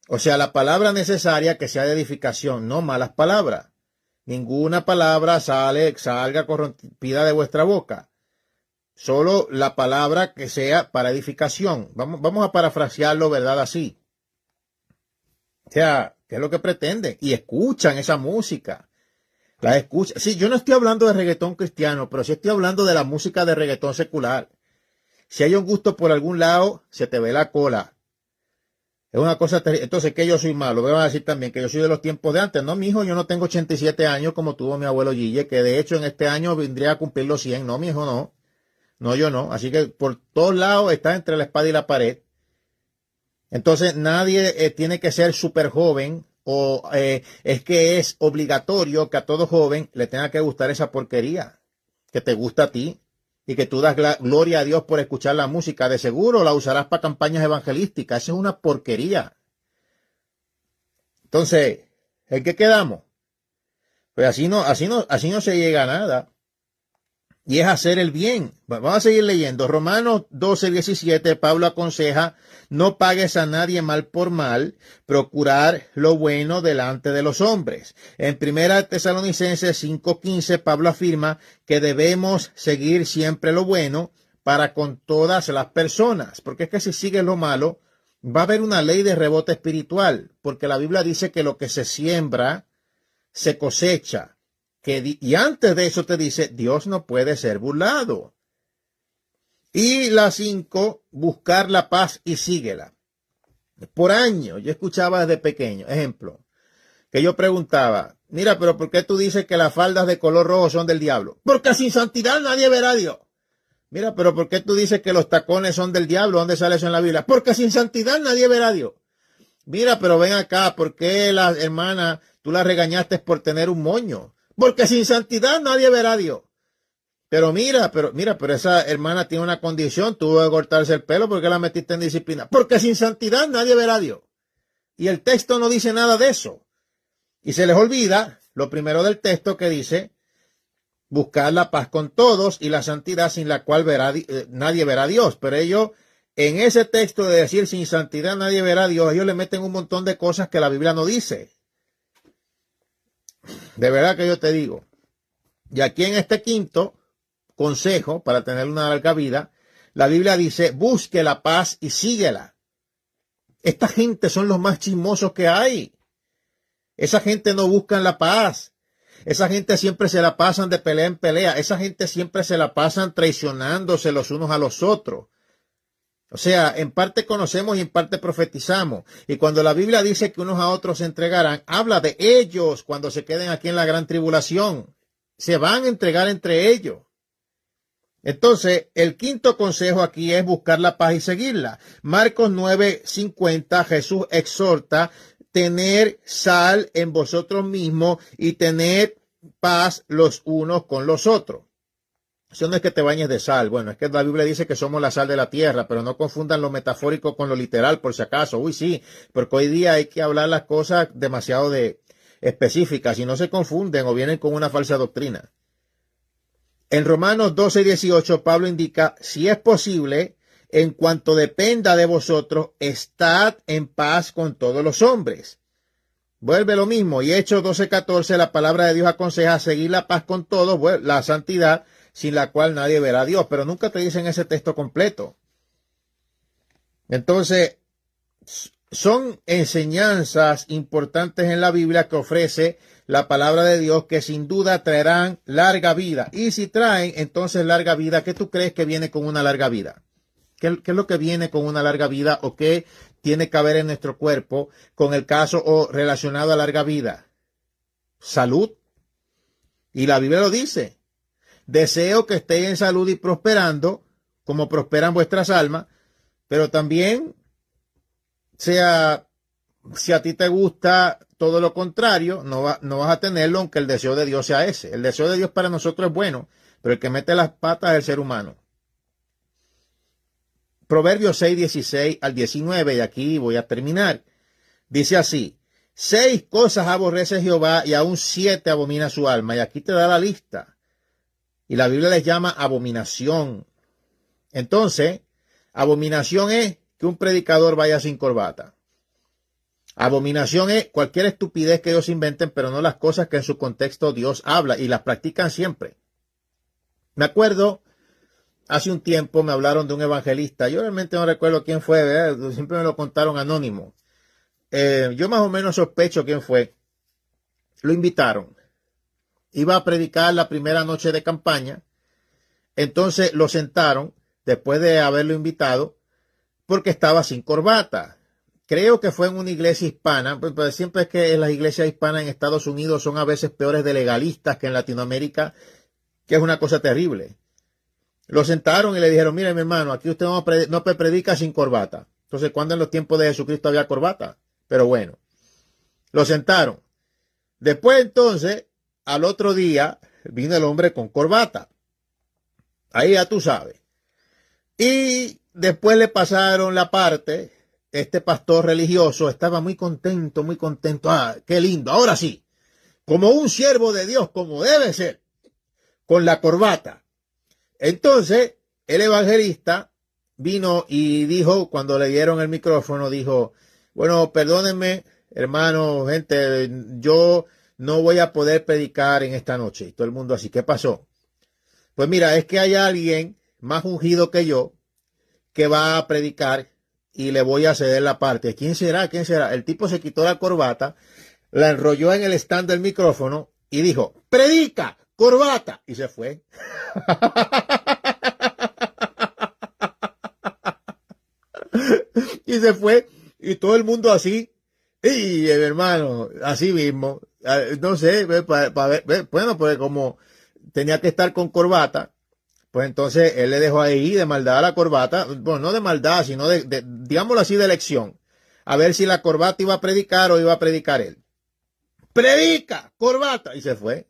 O sea, la palabra necesaria que sea de edificación, no malas palabras. Ninguna palabra salga corrompida de vuestra boca. Solo la palabra que sea para edificación. Vamos a parafrasearlo, ¿verdad? Así. O sea, ¿qué es lo que pretende? Y escuchan esa música. La escuchan. Sí, yo no estoy hablando de reggaetón cristiano, pero sí estoy hablando de la música de reggaetón secular. Si hay un gusto por algún lado, se te ve la cola. Es una cosa terrible. Entonces, que yo soy malo. Me van a decir también que yo soy de los tiempos de antes. No, mi hijo, yo no tengo 87 años como tuvo mi abuelo Gille, que de hecho en este año vendría a cumplir los 100. No, mi hijo, no. No, yo no. Así que por todos lados está entre la espada y la pared. Entonces nadie tiene que ser súper joven o es que es obligatorio que a todo joven le tenga que gustar esa porquería que te gusta a ti y que tú das gloria a Dios por escuchar la música. De seguro la usarás para campañas evangelísticas. Esa es una porquería. Entonces, ¿en qué quedamos? Pues así no se llega a nada. Y es hacer el bien. Vamos a seguir leyendo. Romanos 12:17, Pablo aconseja, no pagues a nadie mal por mal, procurar lo bueno delante de los hombres. En 1 Tesalonicenses 5:15, Pablo afirma que debemos seguir siempre lo bueno para con todas las personas. Porque es que si sigues lo malo, va a haber una ley de rebote espiritual. Porque la Biblia dice que lo que se siembra, se cosecha. Y antes de eso te dice, Dios no puede ser burlado. Y la 5, buscar la paz y síguela. Por años, yo escuchaba desde pequeño, ejemplo, que yo preguntaba, mira, pero ¿por qué tú dices que las faldas de color rojo son del diablo? Porque sin santidad nadie verá a Dios. Mira, pero ¿por qué tú dices que los tacones son del diablo? ¿Dónde sale eso en la Biblia? Porque sin santidad nadie verá a Dios. Mira, pero ven acá, ¿por qué la hermana, tú la regañaste por tener un moño? Porque sin santidad nadie verá a Dios. Pero mira, esa hermana tiene una condición, tuvo que cortarse el pelo, ¿por qué la metiste en disciplina? Porque sin santidad nadie verá a Dios. Y el texto no dice nada de eso. Y se les olvida lo primero del texto que dice, buscar la paz con todos y la santidad sin la cual nadie verá a Dios. Pero ellos, en ese texto de decir sin santidad nadie verá a Dios, ellos le meten un montón de cosas que la Biblia no dice. De verdad que yo te digo. Y aquí en este quinto consejo para tener una larga vida, la Biblia dice, busque la paz y síguela. Esta gente son los más chismosos que hay. Esa gente no busca la paz. Esa gente siempre se la pasan de pelea en pelea. Esa gente siempre se la pasan traicionándose los unos a los otros. O sea, en parte conocemos y en parte profetizamos. Y cuando la Biblia dice que unos a otros se entregarán, habla de ellos cuando se queden aquí en la gran tribulación. Se van a entregar entre ellos. Entonces, el quinto consejo aquí es buscar la paz y seguirla. Marcos 9:50, Jesús exhorta, tener sal en vosotros mismos y tener paz los unos con los otros. Eso no es que te bañes de sal. Bueno, es que la Biblia dice que somos la sal de la tierra, pero no confundan lo metafórico con lo literal, por si acaso. Uy, sí, porque hoy día hay que hablar las cosas demasiado específicas y no se confunden o vienen con una falsa doctrina. En Romanos 12:18, Pablo indica, si es posible, en cuanto dependa de vosotros, estad en paz con todos los hombres. Vuelve lo mismo. Y Hechos 12:14, la palabra de Dios aconseja seguir la paz con todos, la santidad, sin la cual nadie verá a Dios. Pero nunca te dicen ese texto completo. Entonces, son enseñanzas importantes en la Biblia que ofrece la palabra de Dios que sin duda traerán larga vida. Y si traen entonces larga vida, ¿qué tú crees que viene con una larga vida? ¿Qué es lo que viene con una larga vida o qué tiene que haber en nuestro cuerpo con el caso o relacionado a larga vida? Salud. Y la Biblia lo dice. Deseo que estéis en salud y prosperando, como prosperan vuestras almas, pero también sea, si a ti te gusta todo lo contrario, no vas a tenerlo, aunque el deseo de Dios sea ese. El deseo de Dios para nosotros es bueno, pero el que mete las patas es el ser humano. Proverbios 6, 16 al 19, y aquí voy a terminar. Dice así: 6 cosas aborrece Jehová y aún 7 abomina su alma. Y aquí te da la lista. Y la Biblia les llama abominación. Entonces, abominación es que un predicador vaya sin corbata. Abominación es cualquier estupidez que ellos inventen, pero no las cosas que en su contexto Dios habla y las practican siempre. Me acuerdo, hace un tiempo me hablaron de un evangelista. Yo realmente no recuerdo quién fue, ¿verdad? Siempre me lo contaron anónimo. Yo más o menos sospecho quién fue. Lo invitaron. Iba a predicar la primera noche de campaña. Entonces lo sentaron, después de haberlo invitado, porque estaba sin corbata. Creo que fue en una iglesia hispana, pues siempre es que las iglesias hispanas en Estados Unidos son a veces peores de legalistas que en Latinoamérica, que es una cosa terrible. Lo sentaron y le dijeron: mire, mi hermano, aquí usted no predica sin corbata. Entonces, ¿cuándo en los tiempos de Jesucristo había corbata? Pero bueno, lo sentaron. Después entonces, al otro día, vino el hombre con corbata. Ahí ya tú sabes. Y después le pasaron la parte. Este pastor religioso estaba muy contento, muy contento. Ah, qué lindo. Ahora sí, como un siervo de Dios, como debe ser, con la corbata. Entonces, el evangelista vino y dijo, cuando le dieron el micrófono, dijo: bueno, perdónenme, hermano, gente, yo no voy a poder predicar en esta noche. Y todo el mundo así: ¿qué pasó? Pues mira, es que hay alguien más ungido que yo que va a predicar y le voy a ceder la parte. ¿Quién será? ¿Quién será? El tipo se quitó la corbata, la enrolló en el stand del micrófono y dijo: predica, corbata. Y se fue. Y se fue. Y todo el mundo así. Y hermano, así mismo. No sé, para ver. Bueno, pues como tenía que estar con corbata, pues entonces él le dejó ahí de maldad a la corbata. Bueno, no de maldad, sino digámoslo así, de elección. A ver si la corbata iba a predicar o iba a predicar él. Predica, corbata. Y se fue.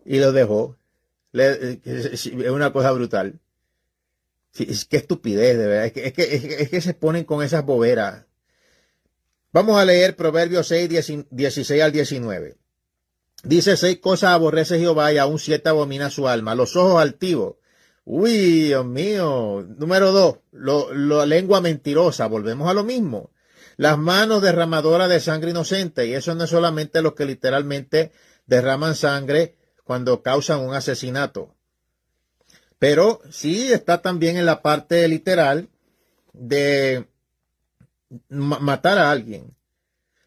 Y lo dejó. Es una cosa brutal. Qué estupidez, de verdad. Es que se ponen con esas boberas. Vamos a leer Proverbios 6, 16 al 19. Dice: 6 cosas aborrece Jehová y aún 7 abomina su alma. Los ojos altivos. Uy, Dios mío. Número 2, la lengua mentirosa. Volvemos a lo mismo. Las manos derramadoras de sangre inocente. Y eso no es solamente los que literalmente derraman sangre cuando causan un asesinato. Pero sí está también en la parte literal de matar a alguien.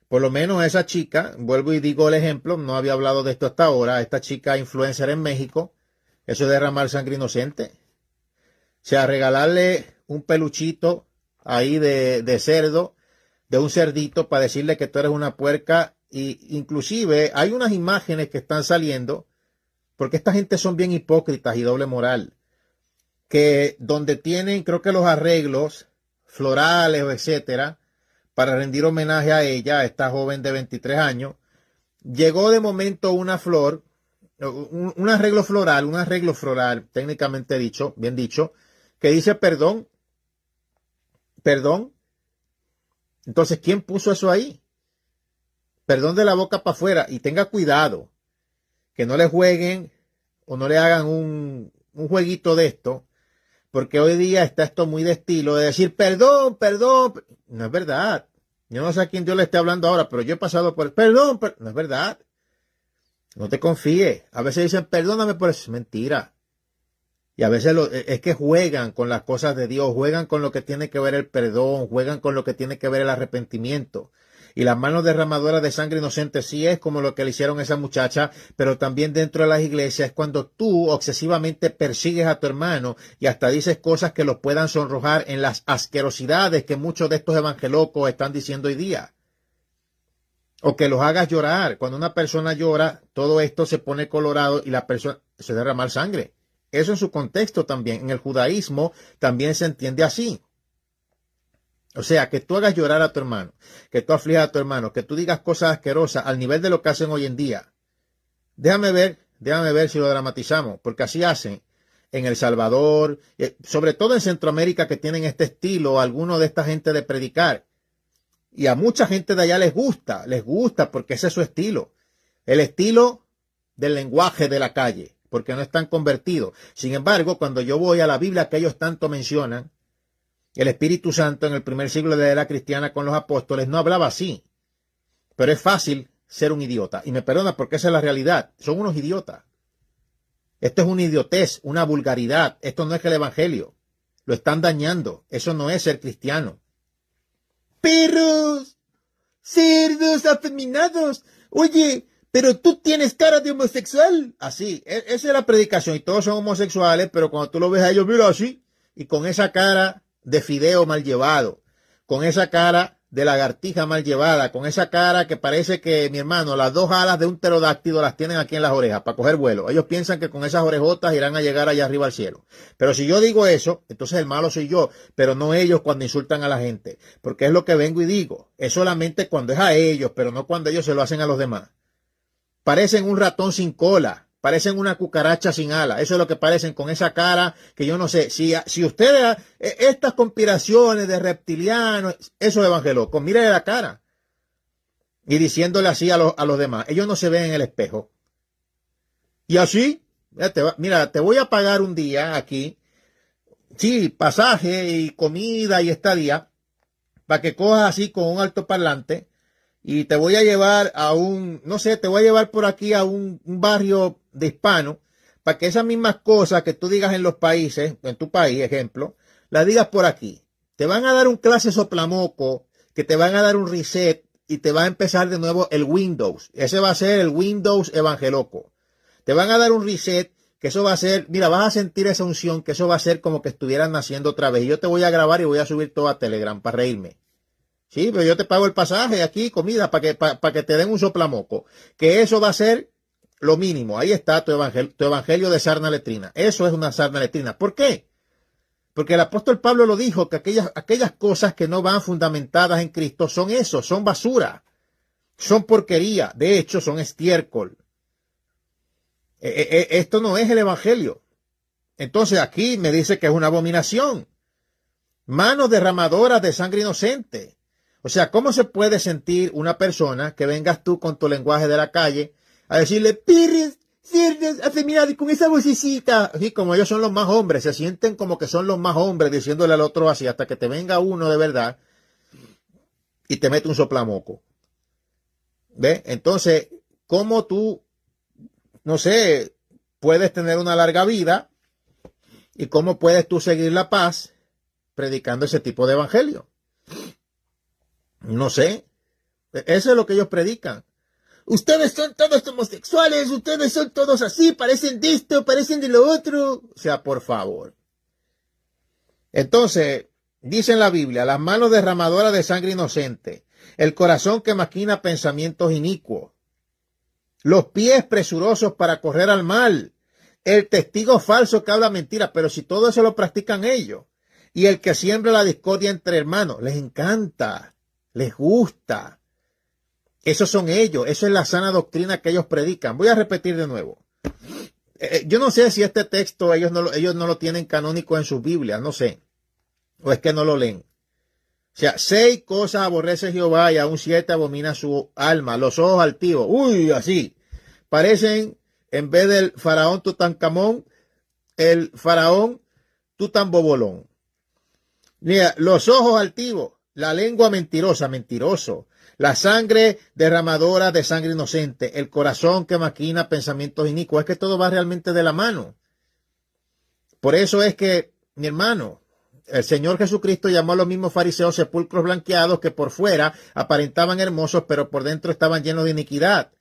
Por lo menos esa chica, vuelvo y digo el ejemplo, no había hablado de esto hasta ahora, esta chica influencer en México, eso es derramar sangre inocente. O sea, regalarle un peluchito ahí de cerdo, de un cerdito, para decirle que tú eres una puerca. Y inclusive hay unas imágenes que están saliendo, porque esta gente son bien hipócritas y doble moral, que donde tienen, creo que los arreglos florales o etcétera, para rendir homenaje a ella, a esta joven de 23 años, llegó de momento una flor, un arreglo floral, técnicamente dicho, bien dicho, que dice perdón. Entonces, ¿quién puso eso ahí? Perdón de la boca para afuera. Y tenga cuidado, que no le jueguen o no le hagan un jueguito de esto, porque hoy día está esto muy de estilo de decir perdón. No es verdad. Yo no sé a quién Dios le esté hablando ahora, pero yo he pasado por perdón. No es verdad. No te confíes. A veces dicen perdóname por eso. Es mentira. Y a veces es que juegan con las cosas de Dios, juegan con lo que tiene que ver el perdón, juegan con lo que tiene que ver el arrepentimiento. Y las manos derramadoras de sangre inocente sí es como lo que le hicieron a esa muchacha, pero también dentro de las iglesias es cuando tú obsesivamente persigues a tu hermano y hasta dices cosas que los puedan sonrojar en las asquerosidades que muchos de estos evangelocos están diciendo hoy día. O que los hagas llorar. Cuando una persona llora, todo esto se pone colorado y la persona se derrama sangre. Eso en su contexto también. En el judaísmo también se entiende así. O sea, que tú hagas llorar a tu hermano, que tú aflijas a tu hermano, que tú digas cosas asquerosas al nivel de lo que hacen hoy en día. Déjame ver Déjame ver si lo dramatizamos, porque así hacen en El Salvador, sobre todo en Centroamérica, que tienen este estilo, algunos de esta gente de predicar. Y a mucha gente de allá les gusta porque ese es su estilo. El estilo del lenguaje de la calle, porque no están convertidos. Sin embargo, cuando yo voy a la Biblia que ellos tanto mencionan, el Espíritu Santo en el primer siglo de la era cristiana con los apóstoles no hablaba así. Pero es fácil ser un idiota. Y me perdona porque esa es la realidad. Son unos idiotas. Esto es una idiotez, una vulgaridad. Esto no es el evangelio. Lo están dañando. Eso no es ser cristiano. Perros, cerdos, afeminados. Oye, pero tú tienes cara de homosexual. Así, esa es la predicación. Y todos son homosexuales, pero cuando tú lo ves a ellos, mira así. Y con esa cara de fideo mal llevado. Con esa cara de lagartija mal llevada, con esa cara que parece que, mi hermano, las dos alas de un pterodáctilo las tienen aquí en las orejas para coger vuelo. Ellos piensan que con esas orejotas irán a llegar allá arriba al cielo. Pero si yo digo eso, entonces el malo soy yo, pero no ellos cuando insultan a la gente. Porque es lo que vengo y digo. Es solamente cuando es a ellos, pero no cuando ellos se lo hacen a los demás. Parecen un ratón sin cola. Parecen una cucaracha sin ala. Eso es lo que parecen con esa cara que yo no sé. Si ustedes, estas conspiraciones de reptilianos, eso es evangelocos, mire la cara. Y diciéndole así a los demás. Ellos no se ven en el espejo. Y así, mira, te voy a pagar un día aquí. Sí, pasaje y comida y estadía. Para que cojas así con un altoparlante. Y te voy a llevar a te voy a llevar por aquí a un barrio de hispano, para que esas mismas cosas que tú digas en los países, en tu país, ejemplo, las digas por aquí. Te van a dar un clase soplamoco, que te van a dar un reset, y te va a empezar de nuevo el Windows. Ese va a ser el Windows evangeloco. Te van a dar un reset, que eso va a ser, mira, vas a sentir esa unción, que eso va a ser como que estuvieran naciendo otra vez. Y yo te voy a grabar y voy a subir todo a Telegram para reírme. Sí, pero yo te pago el pasaje aquí, comida, para que te den un soplamoco. Que eso va a ser lo mínimo. Ahí está tu evangelio de sarna letrina. Eso es una sarna letrina. ¿Por qué? Porque el apóstol Pablo lo dijo, que aquellas cosas que no van fundamentadas en Cristo son eso, son basura, son porquería. De hecho, son estiércol. Esto no es el evangelio. Entonces aquí me dice que es una abominación. Manos derramadoras de sangre inocente. O sea, ¿cómo se puede sentir una persona que vengas tú con tu lenguaje de la calle a decirle, pirres, cerdos, afeminados, y con esa vocecita? Así como ellos son los más hombres, se sienten como que son los más hombres diciéndole al otro así, hasta que te venga uno de verdad y te mete un soplamoco. ¿Ve? Entonces, ¿cómo tú, no sé, puedes tener una larga vida y cómo puedes tú seguir la paz predicando ese tipo de evangelio? No sé. Eso es lo que ellos predican. Ustedes son todos homosexuales, ustedes son todos así, parecen de esto, parecen de lo otro. O sea, por favor. Entonces, dice en la Biblia, las manos derramadoras de sangre inocente, el corazón que maquina pensamientos inicuos, los pies presurosos para correr al mal, el testigo falso que habla mentira, pero si todo eso lo practican ellos, y el que siembra la discordia entre hermanos, les encanta, les gusta. Esos son ellos, eso es la sana doctrina que ellos predican. Voy a repetir de nuevo. Yo no sé si este texto ellos no lo tienen canónico en sus Biblias, no sé. O es que no lo leen. O sea, 6 cosas aborrece Jehová y aún 7 abomina su alma. Los ojos altivos. Uy, así. Parecen, en vez del faraón Tutankamón, el faraón Tutanbobolón. Mira, los ojos altivos. La lengua mentirosa, mentiroso. La sangre derramadora de sangre inocente. El corazón que maquina pensamientos inicuos. Es que todo va realmente de la mano. Por eso es que, mi hermano, el Señor Jesucristo llamó a los mismos fariseos sepulcros blanqueados que por fuera aparentaban hermosos, pero por dentro estaban llenos de iniquidad.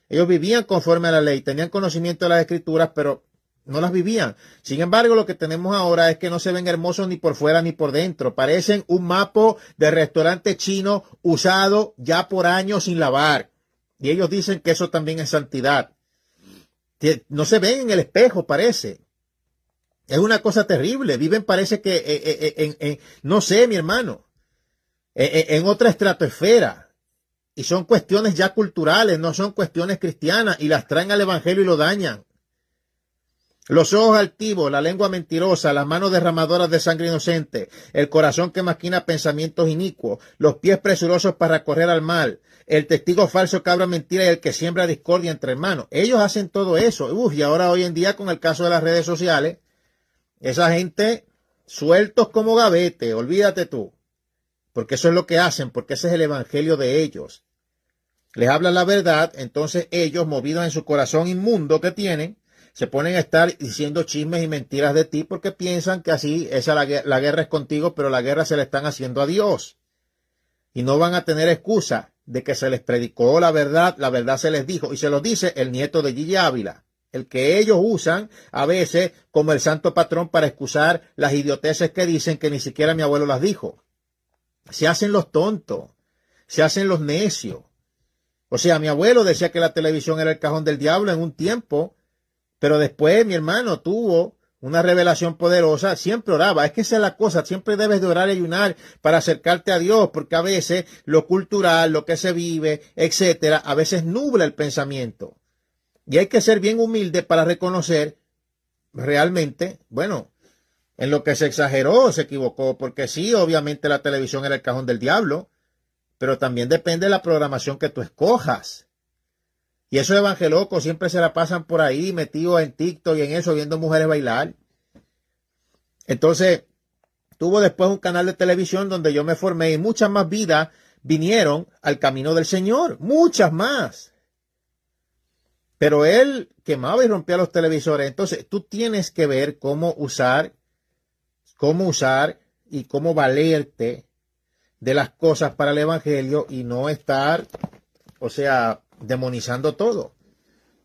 Ellos vivían conforme a la ley, tenían conocimiento de las Escrituras, pero no las vivían. Sin embargo, lo que tenemos ahora es que no se ven hermosos ni por fuera ni por dentro. Parecen un mapa de restaurante chino usado ya por años sin lavar. Y ellos dicen que eso también es santidad. No se ven en el espejo, parece. Es una cosa terrible. Viven, parece que, no sé, mi hermano, en otra estratosfera. Y son cuestiones ya culturales, no son cuestiones cristianas. Y las traen al evangelio y lo dañan. Los ojos altivos, la lengua mentirosa, las manos derramadoras de sangre inocente, el corazón que maquina pensamientos inicuos, los pies presurosos para correr al mal, el testigo falso que habla mentira y el que siembra discordia entre hermanos. Ellos hacen todo eso. Y ahora hoy en día con el caso de las redes sociales, esa gente sueltos como gavete, olvídate tú. Porque eso es lo que hacen, porque ese es el evangelio de ellos. Les hablan la verdad, entonces ellos, movidos en su corazón inmundo que tienen, se ponen a estar diciendo chismes y mentiras de ti porque piensan que así la guerra es contigo, pero la guerra se la están haciendo a Dios. Y no van a tener excusa de que se les predicó la verdad se les dijo. Y se los dice el nieto de Gigi Ávila, el que ellos usan a veces como el santo patrón para excusar las idioteces que dicen que ni siquiera mi abuelo las dijo. Se hacen los tontos, se hacen los necios. O sea, mi abuelo decía que la televisión era el cajón del diablo en un tiempo, pero después mi hermano tuvo una revelación poderosa, siempre oraba. Es que esa es la cosa, siempre debes de orar y ayunar para acercarte a Dios, porque a veces lo cultural, lo que se vive, etcétera, a veces nubla el pensamiento. Y hay que ser bien humilde para reconocer realmente, bueno, en lo que se exageró, se equivocó, porque sí, obviamente la televisión era el cajón del diablo, pero también depende de la programación que tú escojas. Y esos evangelocos siempre se la pasan por ahí metidos en TikTok y en eso, viendo mujeres bailar. Entonces, tuvo después un canal de televisión donde yo me formé y muchas más vidas vinieron al camino del Señor. Muchas más. Pero él quemaba y rompía los televisores. Entonces, tú tienes que ver cómo usar y cómo valerte de las cosas para el evangelio y no estar, demonizando todo.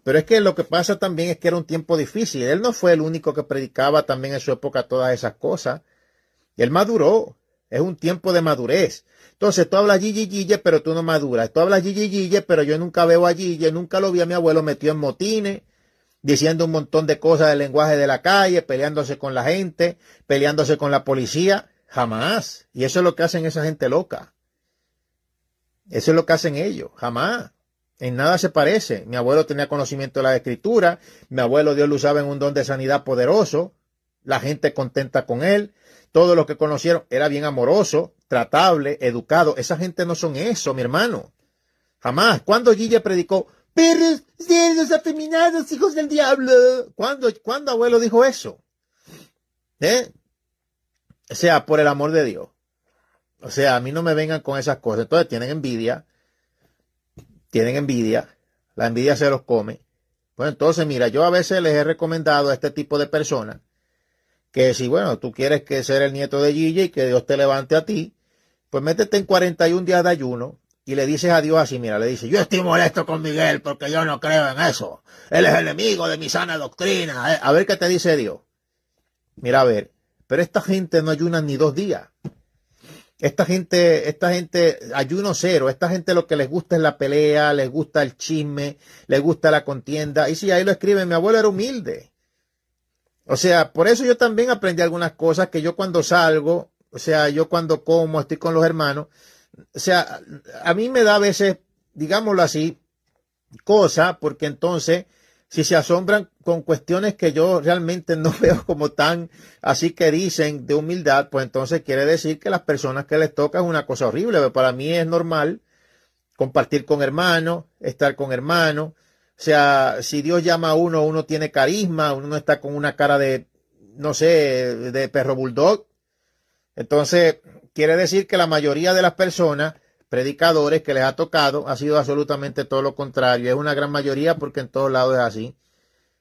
Pero es que lo que pasa también es que era un tiempo difícil. Él no fue el único que predicaba también en su época todas esas cosas. Él maduró. Es un tiempo de madurez. Entonces tú hablas Gigi, pero tú no maduras. Tú hablas Gigi, pero yo nunca veo a Gigi, nunca lo vi a mi abuelo metido en motines, diciendo un montón de cosas del lenguaje de la calle, peleándose con la gente, peleándose con la policía. Jamás. Y eso es lo que hacen esa gente loca. Eso es lo que hacen ellos. Jamás. En nada se parece. Mi abuelo tenía conocimiento de la escritura. Mi abuelo, Dios lo usaba en un don de sanidad poderoso. La gente contenta con él. Todos los que conocieron era bien amoroso, tratable, educado. Esa gente no son eso, mi hermano. Jamás. ¿Cuándo Gigi predicó? Perros, cerdos, afeminados, hijos del diablo. ¿Cuándo abuelo dijo eso? O sea, por el amor de Dios. O sea, a mí no me vengan con esas cosas. Entonces tienen envidia. La envidia se los come. Pues entonces, mira, yo a veces les he recomendado a este tipo de personas que si, bueno, tú quieres que ser el nieto de Gigi y que Dios te levante a ti, pues métete en 41 días de ayuno y le dices a Dios así, mira, le dices, yo estoy molesto con Miguel porque yo no creo en eso. Él es el enemigo de mi sana doctrina. A ver qué te dice Dios. Mira, a ver, pero esta gente no ayuna ni 2 días. Esta gente, ayuno cero. Esta gente lo que les gusta es la pelea, les gusta el chisme, les gusta la contienda. Y sí, ahí lo escriben, mi abuelo era humilde. O sea, por eso yo también aprendí algunas cosas que yo cuando salgo, o sea, yo cuando como, estoy con los hermanos, o sea, a mí me da a veces, digámoslo así, cosa, porque entonces, si se asombran con cuestiones que yo realmente no veo como tan así que dicen de humildad, pues entonces quiere decir que las personas que les toca es una cosa horrible. Pero para mí es normal compartir con hermanos, estar con hermanos. O sea, si Dios llama a uno, uno tiene carisma, uno no está con una cara de, no sé, de perro bulldog. Entonces, quiere decir que la mayoría de las personas, predicadores que les ha tocado, ha sido absolutamente todo lo contrario. Es una gran mayoría porque en todos lados es así.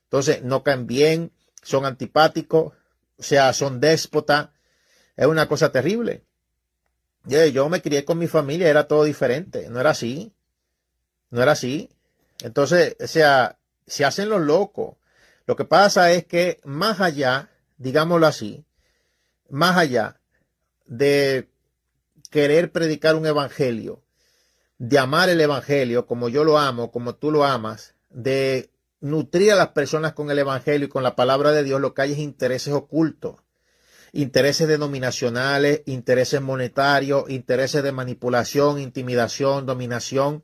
Entonces, no caen bien, son antipáticos, o sea, son déspotas. Es una cosa terrible. Yo me crié con mi familia, era todo diferente. No era así. No era así. Entonces, o sea, se hacen los locos. Lo que pasa es que más allá, digámoslo así, más allá de querer predicar un evangelio, de amar el evangelio como yo lo amo, como tú lo amas, de nutrir a las personas con el evangelio y con la palabra de Dios, lo que hay es intereses ocultos, intereses denominacionales, intereses monetarios, intereses de manipulación, intimidación, dominación,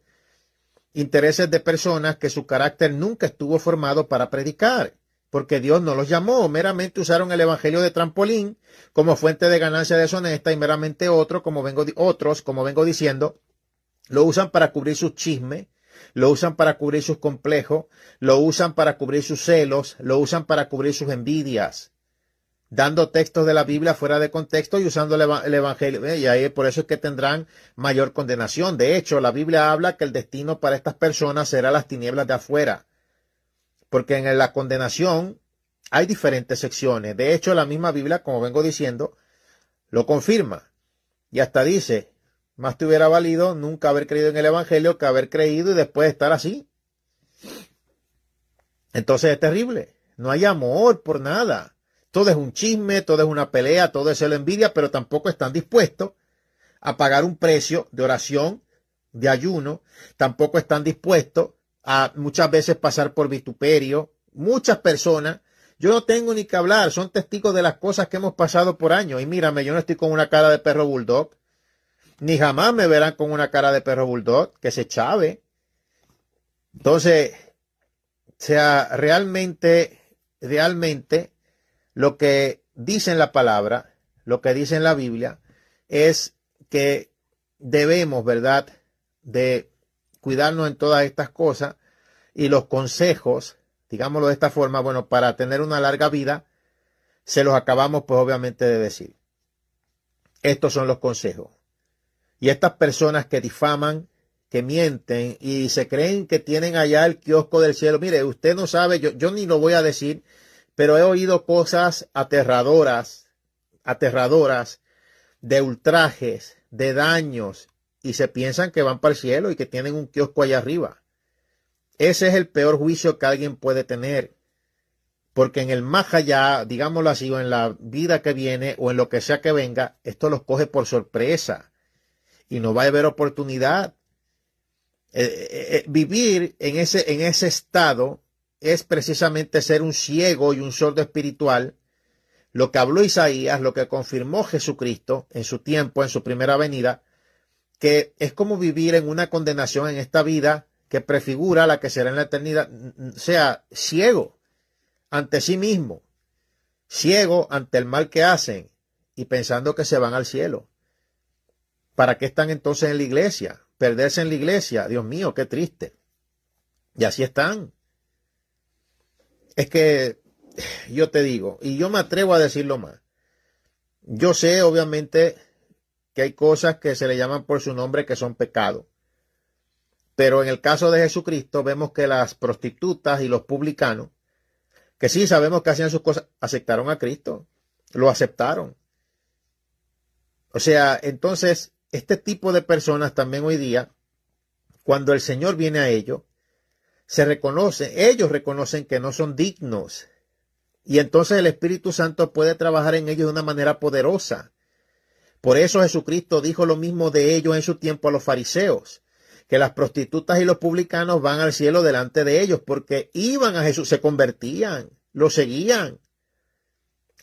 intereses de personas que su carácter nunca estuvo formado para predicar. porque Dios no los llamó, meramente usaron el evangelio de trampolín como fuente de ganancia deshonesta y meramente otros, como vengo diciendo, lo usan para cubrir sus chismes, lo usan para cubrir sus complejos, lo usan para cubrir sus celos, lo usan para cubrir sus envidias, dando textos de la Biblia fuera de contexto y usando el evangelio. Y ahí por eso es que tendrán mayor condenación. De hecho, la Biblia habla que el destino para estas personas será las tinieblas de afuera, porque en la condenación hay diferentes secciones. De hecho, la misma Biblia, como vengo diciendo, lo confirma. Y hasta dice, más te hubiera valido nunca haber creído en el evangelio que haber creído y después estar así. Entonces es terrible. No hay amor por nada. Todo es un chisme, todo es una pelea, todo es la envidia, pero tampoco están dispuestos a pagar un precio de oración, de ayuno. Tampoco están dispuestos a muchas veces pasar por vituperio. Muchas personas, yo no tengo ni que hablar, son testigos de las cosas que hemos pasado por años. Y mírame, yo no estoy con una cara de perro bulldog, ni jamás me verán con una cara de perro bulldog, que se chave. Entonces, o sea, realmente, lo que dice en la palabra, lo que dice en la Biblia, es que debemos, ¿verdad?, de cuidarnos en todas estas cosas y los consejos, digámoslo de esta forma, bueno, para tener una larga vida, se los acabamos pues obviamente de decir. Estos son los consejos. Y estas personas que difaman, que mienten y se creen que tienen allá el kiosco del cielo, mire, usted no sabe, yo ni lo voy a decir, pero he oído cosas aterradoras de ultrajes, de daños, y se piensan que van para el cielo y que tienen un kiosco allá arriba. Ese es el peor juicio que alguien puede tener, porque en el más allá, digámoslo así, o en la vida que viene, o en lo que sea que venga, esto los coge por sorpresa y no va a haber oportunidad. Vivir en ese estado es precisamente ser un ciego y un sordo espiritual. Lo que habló Isaías, lo que confirmó Jesucristo en su tiempo, en su primera venida, que es como vivir en una condenación en esta vida que prefigura la que será en la eternidad, sea ciego ante sí mismo, ciego ante el mal que hacen y pensando que se van al cielo. ¿Para qué están entonces en la iglesia? Perderse en la iglesia, Dios mío, qué triste. Y así están. Es que yo te digo, y yo me atrevo a decirlo más. Yo sé, obviamente, que hay cosas que se le llaman por su nombre que son pecado. Pero en el caso de Jesucristo vemos que las prostitutas y los publicanos, que sí sabemos que hacían sus cosas, aceptaron a Cristo, lo aceptaron. O sea, entonces, este tipo de personas también hoy día, cuando el Señor viene a ellos, ellos reconocen que no son dignos. Y entonces el Espíritu Santo puede trabajar en ellos de una manera poderosa. Por eso Jesucristo dijo lo mismo de ellos en su tiempo a los fariseos, que las prostitutas y los publicanos van al cielo delante de ellos, porque iban a Jesús, se convertían, lo seguían,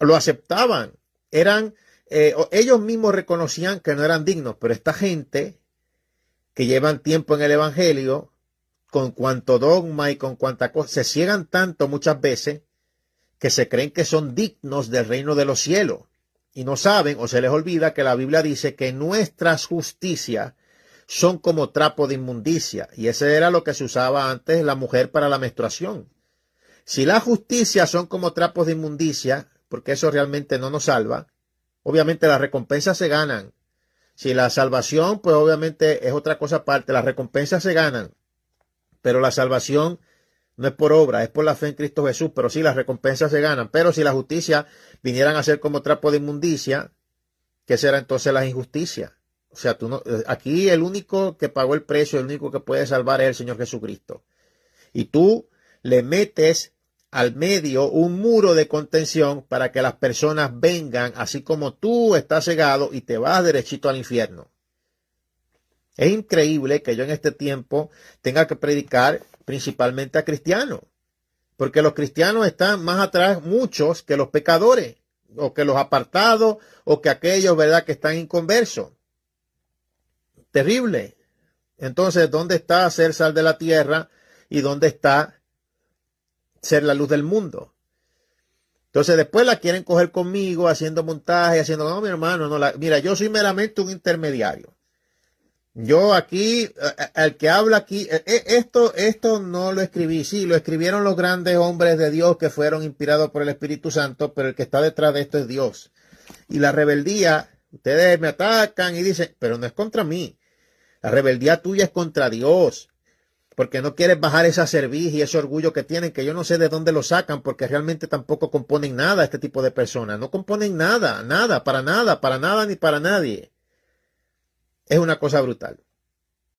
lo aceptaban. Ellos mismos reconocían que no eran dignos, pero esta gente que llevan tiempo en el Evangelio, con cuanto dogma y con cuanta cosa, se ciegan tanto muchas veces que se creen que son dignos del reino de los cielos y no saben o se les olvida que la Biblia dice que nuestras justicias son como trapo de inmundicia, y ese era lo que se usaba antes la mujer para la menstruación. Si las justicias son como trapos de inmundicia, porque eso realmente no nos salva, obviamente las recompensas se ganan. Si la salvación, pues obviamente es otra cosa aparte, las recompensas se ganan, pero la salvación no es por obra, es por la fe en Cristo Jesús, pero sí las recompensas se ganan. Pero si la justicia vinieran a ser como trapo de inmundicia, ¿qué será entonces la injusticia? O sea, aquí el único que pagó el precio, el único que puede salvar es el Señor Jesucristo. Y tú le metes al medio un muro de contención para que las personas vengan, así como tú estás cegado y te vas derechito al infierno. Es increíble que yo en este tiempo tenga que predicar principalmente a cristianos, porque los cristianos están más atrás muchos que los pecadores, o que los apartados, o que aquellos, ¿verdad?, que están inconversos. Terrible. Entonces, ¿dónde está ser sal de la tierra y dónde está ser la luz del mundo? Entonces después la quieren coger conmigo, haciendo montaje, haciendo, no, mi hermano, no mira, yo soy meramente un intermediario. Yo aquí, el que habla aquí, esto no lo escribí, sí, lo escribieron los grandes hombres de Dios que fueron inspirados por el Espíritu Santo, pero el que está detrás de esto es Dios. Y la rebeldía, ustedes me atacan y dicen, pero no es contra mí. La rebeldía tuya es contra Dios, porque no quieres bajar esa cerviz y ese orgullo que tienen, que yo no sé de dónde lo sacan, porque realmente tampoco componen nada este tipo de personas. No componen nada, nada, para nada, ni para nadie. Es una cosa brutal.